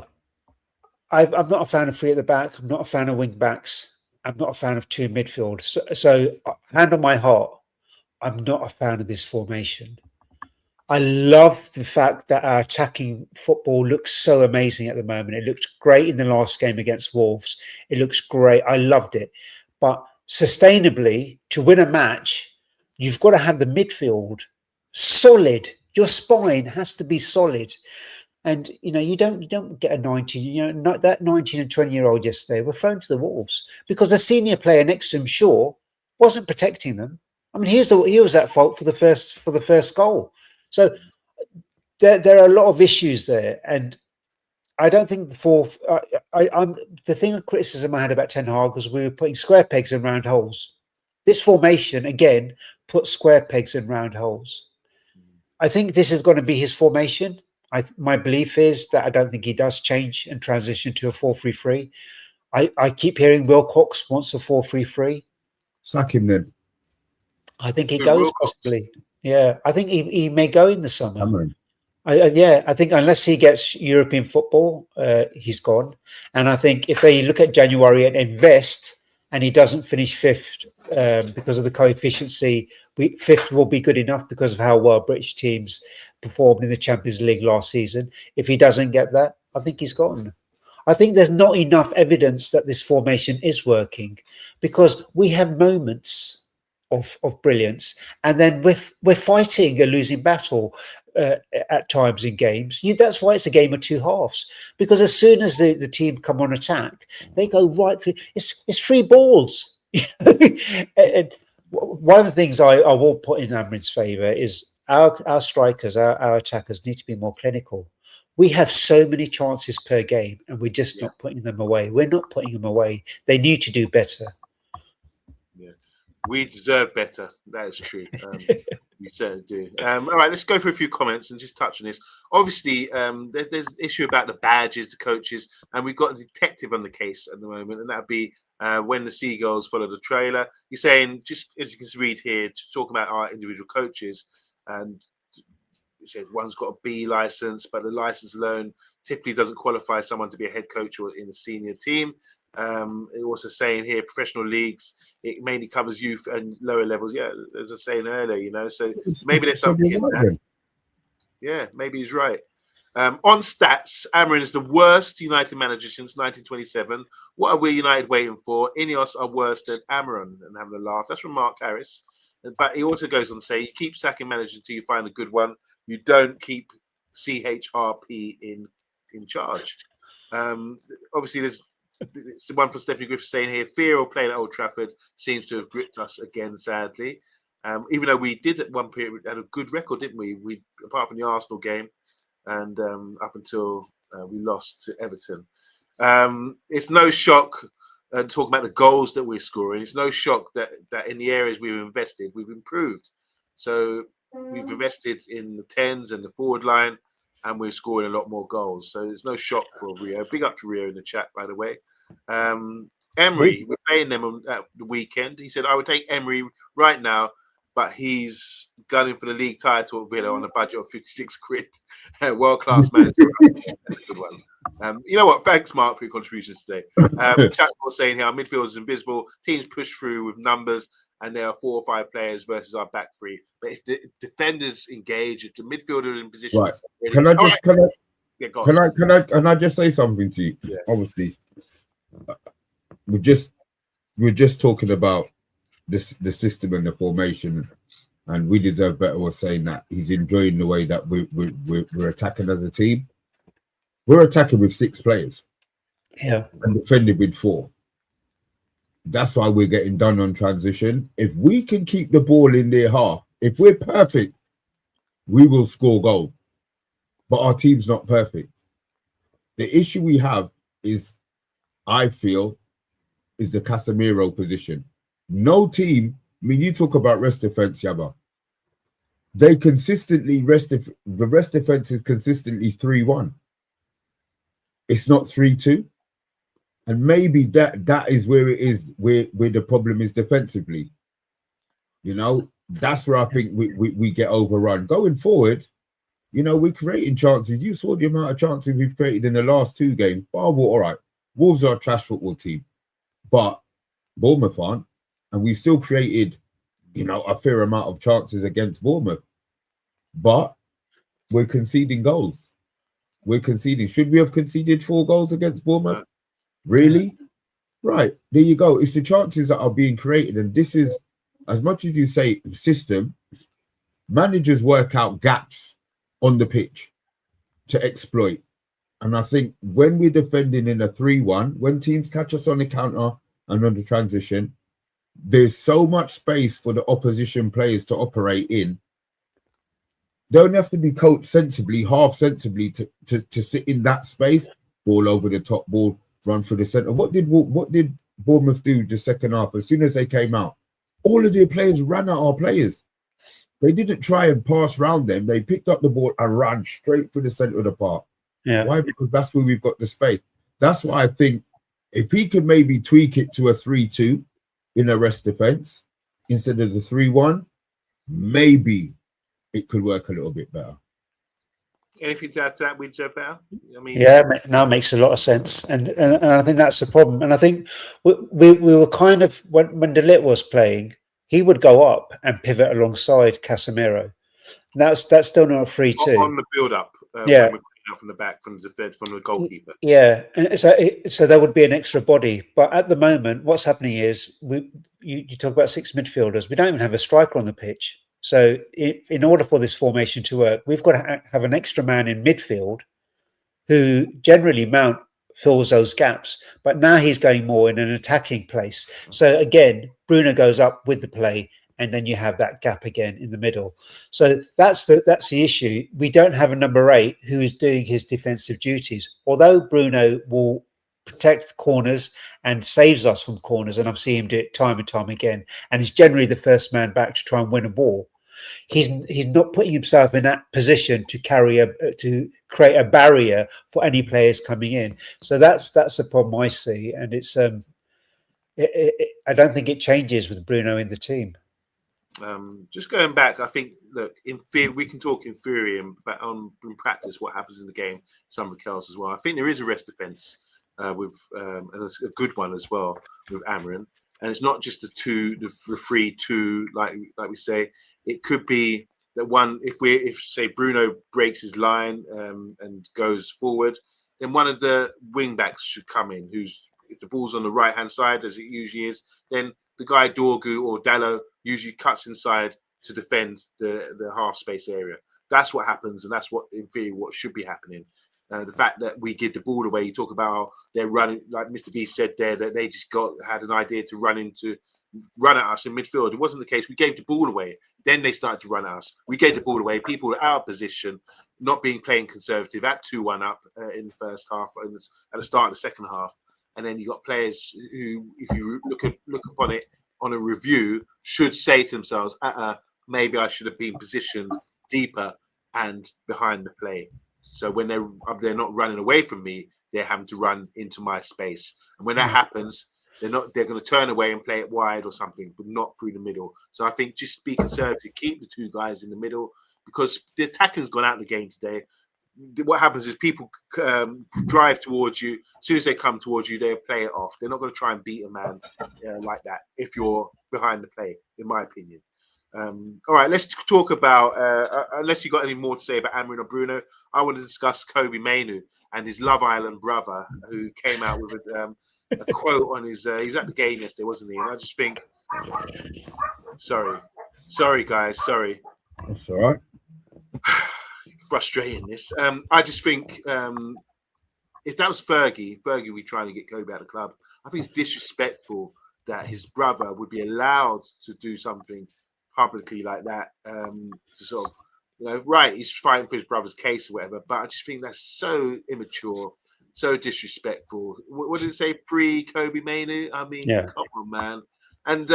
not a fan of 3 at the back. I'm not a fan of wing backs. I'm not a fan of 2 midfield. So hand on my heart, I'm not a fan of this formation. I love the fact that our attacking football looks so amazing at the moment. It looked great in the last game against Wolves. It looks great. I loved it. But sustainably, to win a match, you've got to have the midfield solid. Your spine has to be solid. And, you don't get a 19, that 19 and 20-year-old yesterday were thrown to the wolves because a senior player next to him, Shaw, wasn't protecting them. I mean, he was at fault for the first goal. So there are a lot of issues there. And I don't think the thing of criticism I had about Ten Hag was we were putting square pegs in round holes. This formation, again, puts square pegs in round holes. I think this is going to be his formation. My belief is that I don't think he does change and transition to a 4-3-3. I keep hearing Wilcox wants a 4-3-3. Sack him then. I think he goes possibly. Yeah, I think he may go in the summer. I think unless he gets European football, he's gone. And I think if they look at January and invest, and he doesn't finish 5th because of the coefficiency, 5th will be good enough because of how well British teams performed in the Champions League last season. If he doesn't get that, I think he's gone. I think there's not enough evidence that this formation is working because we have moments of brilliance, and then we're fighting a losing battle at times in games. That's why it's a game of 2 halves, because as soon as the team come on attack, they go right through. It's 3 balls. And one of the things I will put in Amorim's favour is our strikers, our attackers need to be more clinical. We have so many chances per game, and we're just not putting them away. We're not putting them away. They need to do better. We deserve better. That is true. We certainly do. All right, let's go for a few comments and just touch on this. Obviously, there's an issue about the badges, the coaches, and we've got a detective on the case at the moment, and that'd be when the Seagulls follow the trailer. You're saying, just as you can read here, to talk about our individual coaches, and it says one's got a B license, but the license alone typically doesn't qualify someone to be a head coach or in a senior team. It also saying here, professional leagues, it mainly covers youth and lower levels. Yeah, as I was saying earlier, so maybe there's something in that. Yeah, maybe he's right. On stats, Amorim is the worst United manager since 1927. What are we United waiting for? Ineos are worse than Amorim, and having a laugh. That's from Mark Harris. But he also goes on to say, you keep sacking managers until you find a good one. You don't keep CHRP in charge. Obviously, it's the one from Stephanie Griffith saying here, fear of playing at Old Trafford seems to have gripped us again, sadly. Even though we did at one period had a good record, didn't we? We apart from the Arsenal game and up until we lost to Everton. It's no shock talking about the goals that we're scoring. It's no shock that in the areas we've invested, we've improved. So we've invested in the 10s and the forward line, and we're scoring a lot more goals. So there's no shock for Rio. Big up to Rio in the chat, by the way. Emery, we're playing them at the weekend. He said, I would take Emery right now, but he's gunning for the league title at Villa on a budget of 56 quid. World-class manager. That's a good one. You know what? Thanks, Mark, for your contributions today. Chat was saying here, our midfield is invisible. Teams push through with numbers, and there are 4 or 5 players versus our back 3. But if the defenders engage, if the midfielder is in position, right? Can I just say something to you? Yeah. Obviously, we're just talking about the system and the formation, and we deserve better. Was saying that he's enjoying the way that we're attacking as a team. We're attacking with 6 players, and defending with 4. That's why we're getting done on transition. If we can keep the ball in their half, if we're perfect, we will score goals. But our team's not perfect. The issue we have is, I feel, is the Casemiro position. No team, I mean, you talk about rest defense, Yaba. They consistently the rest defense is consistently 3-1. It's not 3-2. And maybe that is where it is, where the problem is defensively. You know, that's where I think we get overrun. Going forward, you know, we're creating chances. You saw the amount of chances we've created in the last 2 games. All right, Wolves are a trash football team, but Bournemouth aren't. And we still created, you know, a fair amount of chances against Bournemouth. But we're conceding goals. We're conceding. Should we have conceded 4 goals against Bournemouth? Really? Right. There you go. It's the chances that are being created. And this is, as much as you say system, managers work out gaps on the pitch to exploit. And I think when we're defending in a 3-1, when teams catch us on the counter and on the transition, there's so much space for the opposition players to operate in. They don't have to be coached sensibly, half sensibly to sit in that space, ball over the top, ball run through the centre. What did Bournemouth do the second half? As soon as they came out, all of their players ran at our players. They didn't try and pass round them. They picked up the ball and ran straight through the centre of the park. Yeah. Why? Because that's where we've got the space. That's why I think if he could maybe tweak it to a 3-2 in a rest defence instead of the 3-1, maybe it could work a little bit better. Anything to add to that, with better? I mean, yeah, now it makes a lot of sense, and I think that's the problem. And I think we were kind of, when De Ligt was playing, he would go up and pivot alongside Casemiro. That's still not a 3-2 on the build up. Yeah. From the back, from the goalkeeper. Yeah, and so there would be an extra body. But at the moment, what's happening is you talk about 6 midfielders. We don't even have a striker on the pitch. So in order for this formation to work, we've got to have an extra man in midfield who generally Mount fills those gaps. But now he's going more in an attacking place. So again, Bruno goes up with the play, and then you have that gap again in the middle. So that's the issue. We don't have a number 8 who is doing his defensive duties. Although Bruno will protect corners and saves us from corners, and I've seen him do it time and time again, and he's generally the first man back to try and win a ball. He's not putting himself in that position to create a barrier for any players coming in. So that's the problem I see, and it's I don't think it changes with Bruno in the team. Just going back, I think, look, in theory, we can talk in theory, but in practice, what happens in the game, something else as well. I think there is a rest defence with, and it's a good one as well with Amorim, and it's not just the 3-2, like we say. It could be that one, if say Bruno breaks his line and goes forward, then one of the wing backs should come in. If the ball's on the right hand side, as it usually is, then the guy Dorgu or Dallo usually cuts inside to defend the half space area. That's what happens, and that's what, in theory, what should be happening. The fact that we give the ball away, you talk about how they're running, like Mr. B said there, that they just had an idea to run at us in midfield. It wasn't the case. We gave the ball away. Then they started to run at us. We gave the ball away. People were out of position, not playing conservative, at 2-1 up in the first half, and at the start of the second half. And then you got players who, if you look upon it on a review, should say to themselves, maybe I should have been positioned deeper and behind the play. So when they're not running away from me, they're having to run into my space. And when that happens, they're going to turn away and play it wide or something, but not through the middle. So I think just be conservative, keep the 2 guys in the middle, because the attacking's gone out of the game today. What happens is people drive towards you. As soon as they come towards you, they play it off. They're not going to try and beat a man like that if you're behind the play, in my opinion. All right, let's talk about, unless you got any more to say about Amorim or Bruno, I want to discuss Kobe Mainoo and his Love Island brother, who came out with a quote on his, he was at the game yesterday, wasn't he? And I just think, sorry guys, sorry. That's all right. Frustrating this. I just think if that was Fergie we trying to get Kobe out of the club, I think it's disrespectful that his brother would be allowed to do something publicly like that, to sort of, right, he's fighting for his brother's case or whatever, but I just think that's so immature, so disrespectful. What did it say? Free Kobe Mainu? I mean, come on, man. And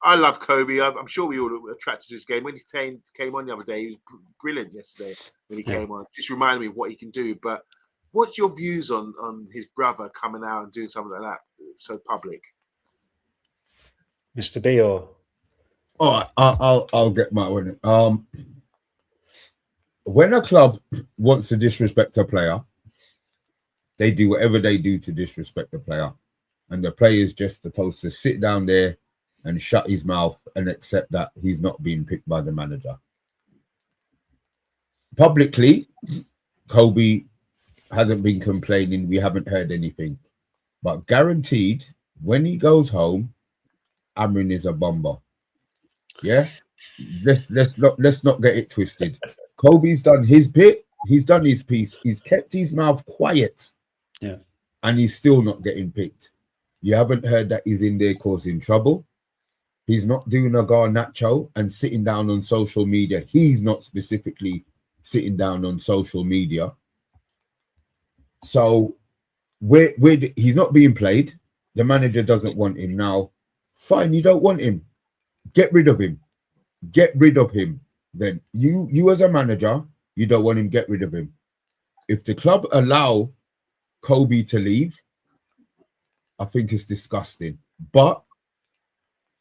I love Kobe. I'm sure we all were attracted to his game. When he came on the other day, he was brilliant yesterday when he came on. Just reminded me of what he can do. But what's your views on his brother coming out and doing something like that so public? Mr. B, or I'll get my one. When a club wants to disrespect a player, they do whatever they do to disrespect the player, and the player is just supposed to sit down there and shut his mouth and accept that he's not being picked by the manager. Publicly, Kobe hasn't been complaining. We haven't heard anything, but guaranteed, when he goes home, Amorim is a bomber. Yeah, let's not get it twisted. Kobe's done his bit. He's done his piece. He's kept his mouth quiet. Yeah, and he's still not getting picked. You haven't heard that he's in there causing trouble. He's not doing a Garnacho and sitting down on social media. He's not specifically sitting down on social media. So he's not being played. The manager doesn't want him now. Fine, you don't want him. Get rid of him. Get rid of him. Then you as a manager, you don't want him. Get rid of him. If the club allow Kobe to leave, I think it's disgusting. But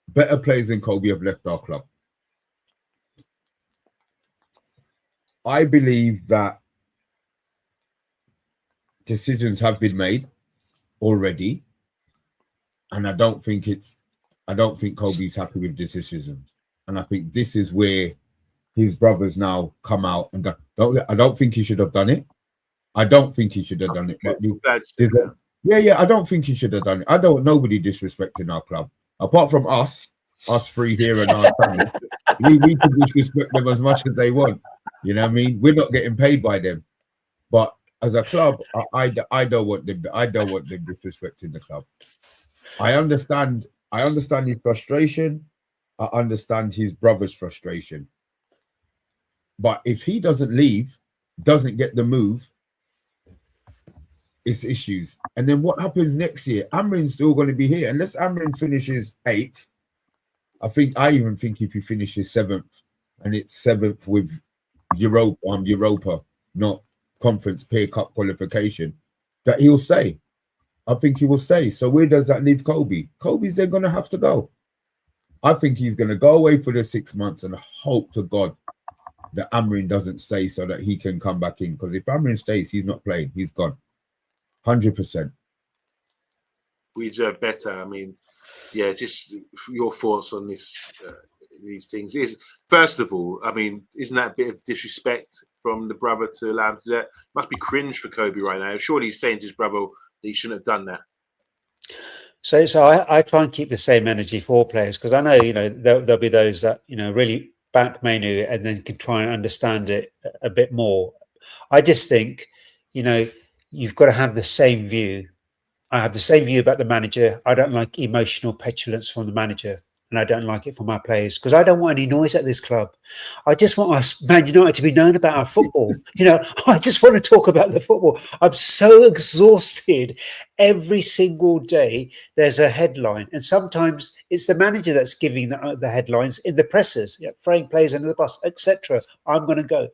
better players than Kobe have left our club. I believe that decisions have been made already, and I don't think Kobe's happy with decisions. And I think this is where his brothers now come out and I don't think he should have done it. I don't think he should have done it. But I don't think he should have done it. I don't want nobody disrespecting our club. Apart from us three here and our family. we can disrespect them as much as they want. You know what I mean? We're not getting paid by them. But as a club, I don't want them disrespecting the club. I understand his frustration. I understand his brother's frustration. But if he doesn't leave, doesn't get the move, it's issues. And then what happens next year? Amorim's still going to be here. Unless Amorim finishes 8th, I even think if he finishes 7th, and it's 7th with Europa, not Conference Peer Cup qualification, that he'll stay. I think he will stay. So where does that leave Kobe? Kobe's then going to have to go. I think he's going to go away for the 6 months and hope to God that Amorim doesn't stay so that he can come back in. Because if Amorim stays, he's not playing. He's gone. 100%. We deserve better. I mean, yeah, just your thoughts on this, these things. First of all, I mean, isn't that a bit of disrespect from the brother to allow him to do that? Must be cringe for Kobe right now. Surely he's saying to his brother that he shouldn't have done that. So I try and keep the same energy for players, because I know, there'll be those that, really back Mainu and then can try and understand it a bit more. I just think, you've got to have the same view. I have the same view about the manager. I don't like emotional petulance from the manager, and I don't like it from our players, because I don't want any noise at this club. I just want us Man United to be known about our football. I just want to talk about the football. I'm so exhausted. Every single day there's a headline, and sometimes it's the manager that's giving the headlines in the presses, throwing players under the bus, etc. I'm going to go.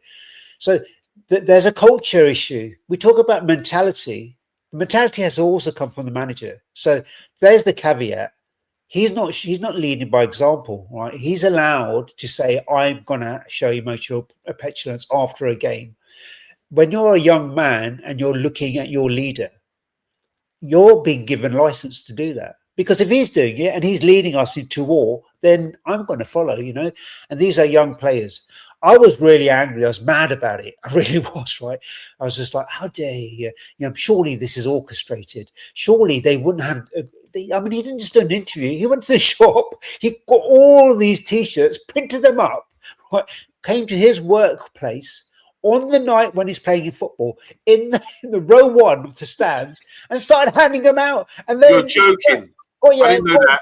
So there's a culture issue. We talk about mentality. Mentality has to also come from the manager. So there's the caveat. He's not leading by example, right? He's allowed to say, I'm going to show emotional petulance after a game. When you're a young man and you're looking at your leader, you're being given license to do that. Because if he's doing it and he's leading us into war, then I'm going to follow, And these are young players. I was really angry. I was mad about it. I really was, right? I was just like, how dare you? Surely this is orchestrated. Surely they wouldn't have... he didn't just do an interview. He went to the shop. He got all of these T-shirts, printed them up, right? Came to his workplace on the night when he's playing in football in the row 1 of the stands and started handing them out. And then, you're joking. Oh yeah, I didn't know that.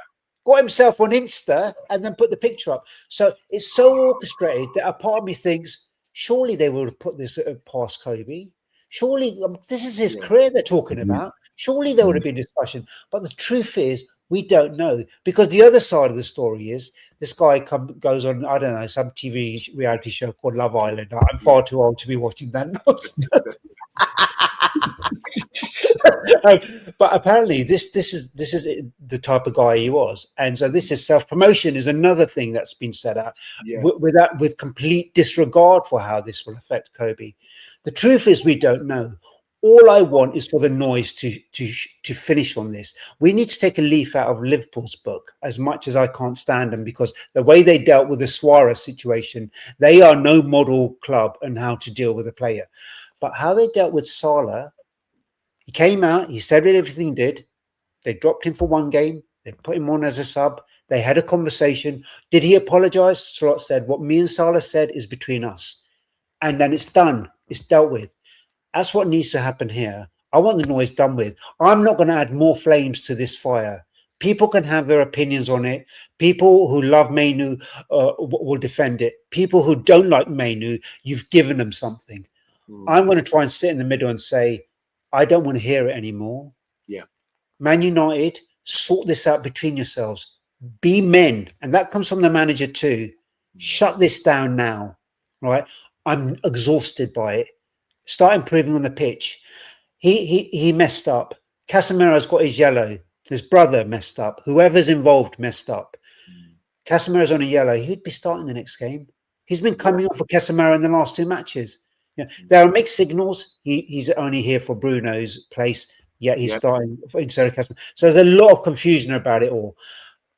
got himself on Insta, and then put the picture up. So it's so orchestrated that a part of me thinks, surely they would have put this past Kobe. Surely this is his career they're talking about. Surely there would have been discussion. But the truth is, we don't know, because the other side of the story is this guy goes on, I don't know, some TV reality show called Love Island. I'm far too old to be watching that nonsense. But apparently this is the type of guy he was, and so this is self-promotion is another thing that's been set out with complete disregard for how this will affect Kobe. The truth is, we don't know. All I want is for the noise to finish on this. We need to take a leaf out of Liverpool's book, as much as I can't stand them, because the way they dealt with the Suarez situation, they are no model club on how to deal with a player. But how they dealt with Salah, he came out, he said everything did. They dropped him for one game. They put him on as a sub. They had a conversation. Did he apologize? Slot said, what me and Salah said is between us. And then it's done. It's dealt with. That's what needs to happen here. I want the noise done with. I'm not going to add more flames to this fire. People can have their opinions on it. People who love Mainu will defend it. People who don't like Mainu, you've given them something. I'm going to try and sit in the middle and say, I don't want to hear it anymore. Yeah. Man United, sort this out between yourselves. Be men. And that comes from the manager too. Shut this down now. Right? I'm exhausted by it. Start improving on the pitch. He messed up. Casemiro's got his yellow. His brother messed up. Whoever's involved messed up. Casemiro's on a yellow. He'd be starting the next game. He's been coming off for Casemiro in the last 2 matches. There are mixed signals. He's only here for Bruno's place. Yet he's starting instead of Casemiro. So there's a lot of confusion about it all.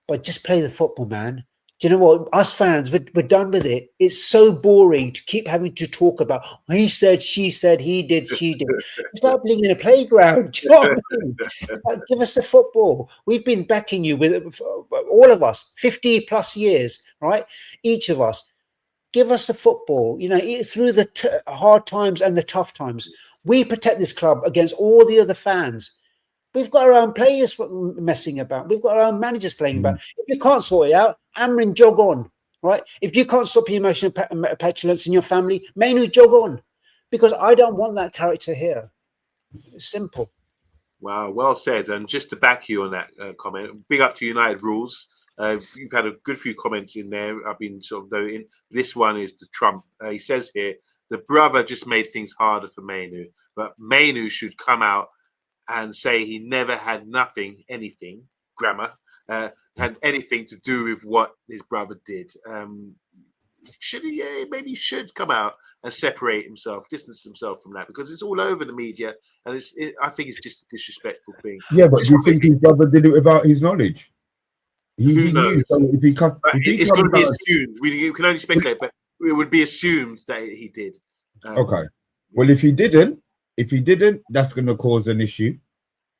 But just play the football, man. Do you know what? Us fans, we're done with it. It's so boring to keep having to talk about, he said, she said, he did, she did. It's like being in a playground. Do you know what I mean? Like, give us the football. We've been backing you with all of us, 50 plus years, right? Each of us. Give us the football, through the hard times and the tough times. We protect this club against all the other fans. We've got our own players messing about. We've got our own managers playing about. If you can't sort it out, Amorim, jog on, right? If you can't stop your emotional petulance in your family, Mainu, jog on. Because I don't want that character here. It's simple. Wow, well said. And just to back you on that comment, big up to United Rules. You've had a good few comments in there. I've been sort of noting. This one is the Trump. He says here, the brother just made things harder for Mainu. But Mainu should come out and say he never had anything, grammar, had anything to do with what his brother did. Should he? Maybe he should come out and separate himself, distance himself from that, because it's all over the media, and I think it's just a disrespectful thing. Yeah, but do you think his brother did it without his knowledge? He knew. So it's going to be assumed. We can only speculate, but it would be assumed that he did. Okay. Well, if he didn't, that's going to cause an issue,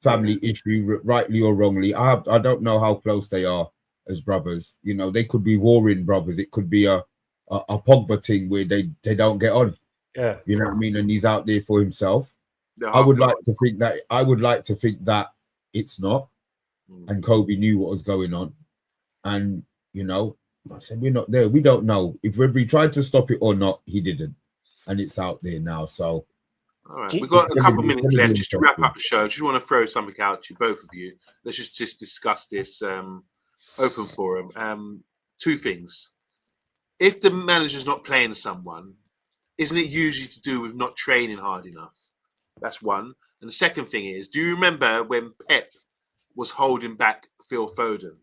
family issue, rightly or wrongly. I don't know how close they are as brothers. They could be warring brothers. It could be a Pogba thing where they don't get on. Yeah. You know what I mean? And he's out there for himself. I would like to think that it's not. And Kobe knew what was going on. And, I said, we're not there. We don't know. If he tried to stop it or not, he didn't. And it's out there now. So, all right, we've got a couple of minutes left just to wrap up the show. Just want to throw something out to you, both of you. Let's just discuss this open forum. 2 things. If the manager's not playing someone, isn't it usually to do with not training hard enough? That's one. And the second thing is, do you remember when Pep was holding back Phil Foden?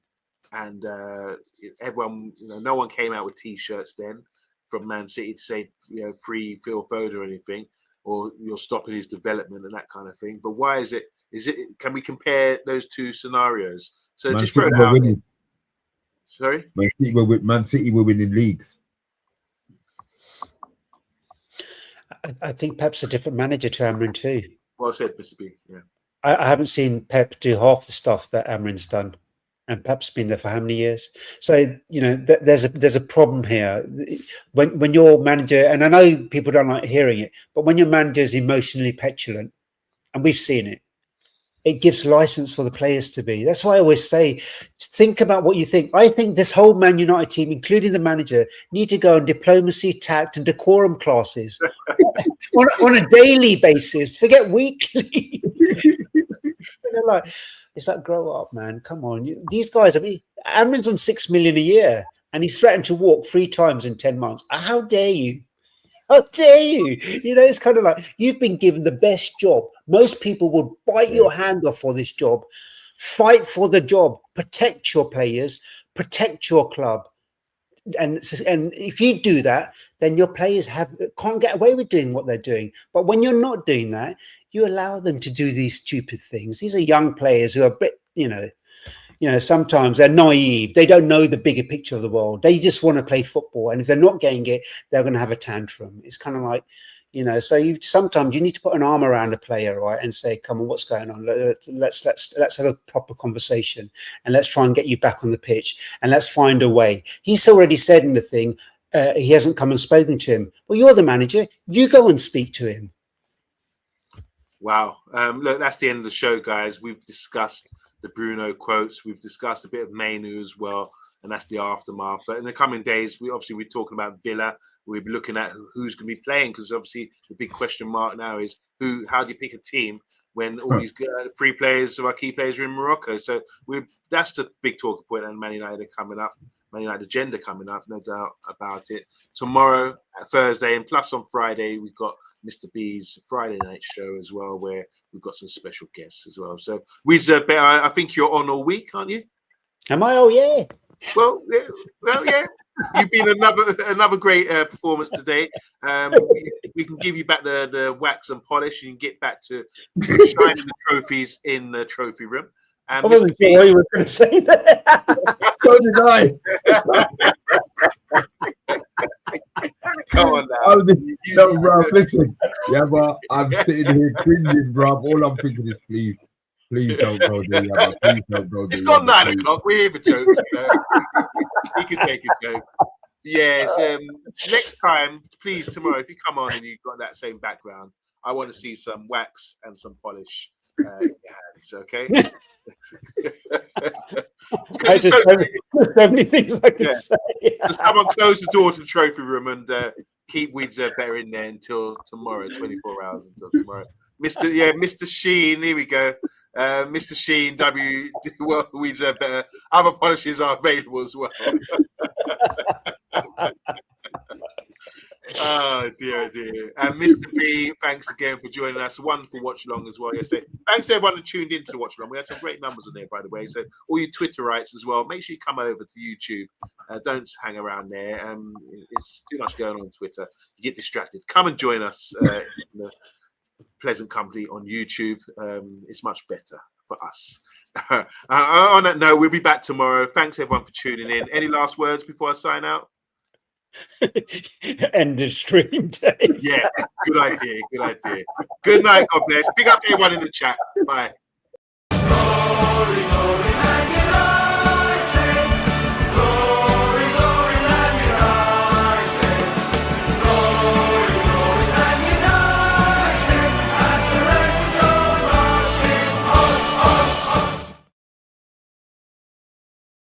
And everyone, no one came out with T-shirts then from Man City to say, free Phil Foden or anything, or you're stopping his development and that kind of thing. But why is it? Can we compare those 2 scenarios? So Man just City throw it out. Winning. Sorry, Man City were winning leagues. I think Pep's a different manager to Amorim too. Well said, Mr. B. Yeah, I haven't seen Pep do half the stuff that Amorim's done. And Pep's been there for how many years? So, there's a problem here. When your manager, and I know people don't like hearing it, but when your manager is emotionally petulant, and we've seen it, it gives license for the players to be. That's why I always say, think about what you think. I think this whole Man United team, including the manager, need to go on diplomacy, tact, and decorum classes on a daily basis. Forget weekly. It's like, grow up, man. Come on. These guys, I mean, Amrin's on 6 million a year, and he's threatened to walk 3 times in 10 months. How dare you? How dare you? You know, it's kind of like you've been given the best job. Most people would bite your hand off for this job. Fight for the job. Protect your players. Protect your club. And if you do that, then your players can't get away with doing what they're doing. But when you're not doing that, you allow them to do these stupid things. These are young players who are a bit, sometimes they're naive. They don't know the bigger picture of the world. They just want to play football. And if they're not getting it, they're going to have a tantrum. It's kind of like, so sometimes you need to put an arm around a player, right, and say, come on, what's going on? Let's have a proper conversation, and let's try and get you back on the pitch, and let's find a way. He's already said in the thing, he hasn't come and spoken to him. Well, you're the manager. You go and speak to him. Wow. Look, that's the end of the show, guys. We've discussed the Bruno quotes. We've discussed a bit of Mainu as well, and that's the aftermath. But in the coming days, we're talking about Villa. We'll be looking at who's going to be playing, because obviously the big question mark now is how do you pick a team when all these 3 players of our key players are in Morocco? So that's the big talking point, and Man United are coming up. Man United agenda coming up, no doubt about it. Tomorrow, Thursday, and plus on Friday, we've got Mr. B's Friday night show as well, where we've got some special guests as well. So I think you're on all week, aren't you? Am I? Oh, yeah. Well, yeah. You've been another great performance today. We can give you back the wax and polish. You can get back to shining the trophies in the trophy room. I wasn't sure what you were going to say there. So did I. Come on now. No, bro, listen. Yeah, but I'm sitting here cringing, bro. All I'm thinking is, please don't go there. Yeah, please don't go there. It's not 9 o'clock. We're here for jokes. You can take a joke. Yes. Next time, please, tomorrow, if you come on and you've got that same background, I want to see some wax and some polish. Hands, okay? There's so many things I can say. So someone close the door to the trophy room and keep Weeds better in there until tomorrow, 24 hours until tomorrow. Mr. Sheen, here we go. Mr. Sheen, Weeds better. Other polishes are available as well. Oh dear. And Mr. B, thanks again for joining us. Wonderful watch along as well yesterday. Thanks to everyone who tuned in to watch along. We had some great numbers on there, by the way. So all you Twitterites as well, make sure you come over to YouTube. Don't hang around there. It's too much going on Twitter. You get distracted. Come and join us in the pleasant company on YouTube. It's much better for us. On that note, we'll be back tomorrow. Thanks everyone for tuning in. Any last words before I sign out? End of stream, Dave. Yeah, good idea. Good night, God bless. Pick up everyone in the chat. Bye.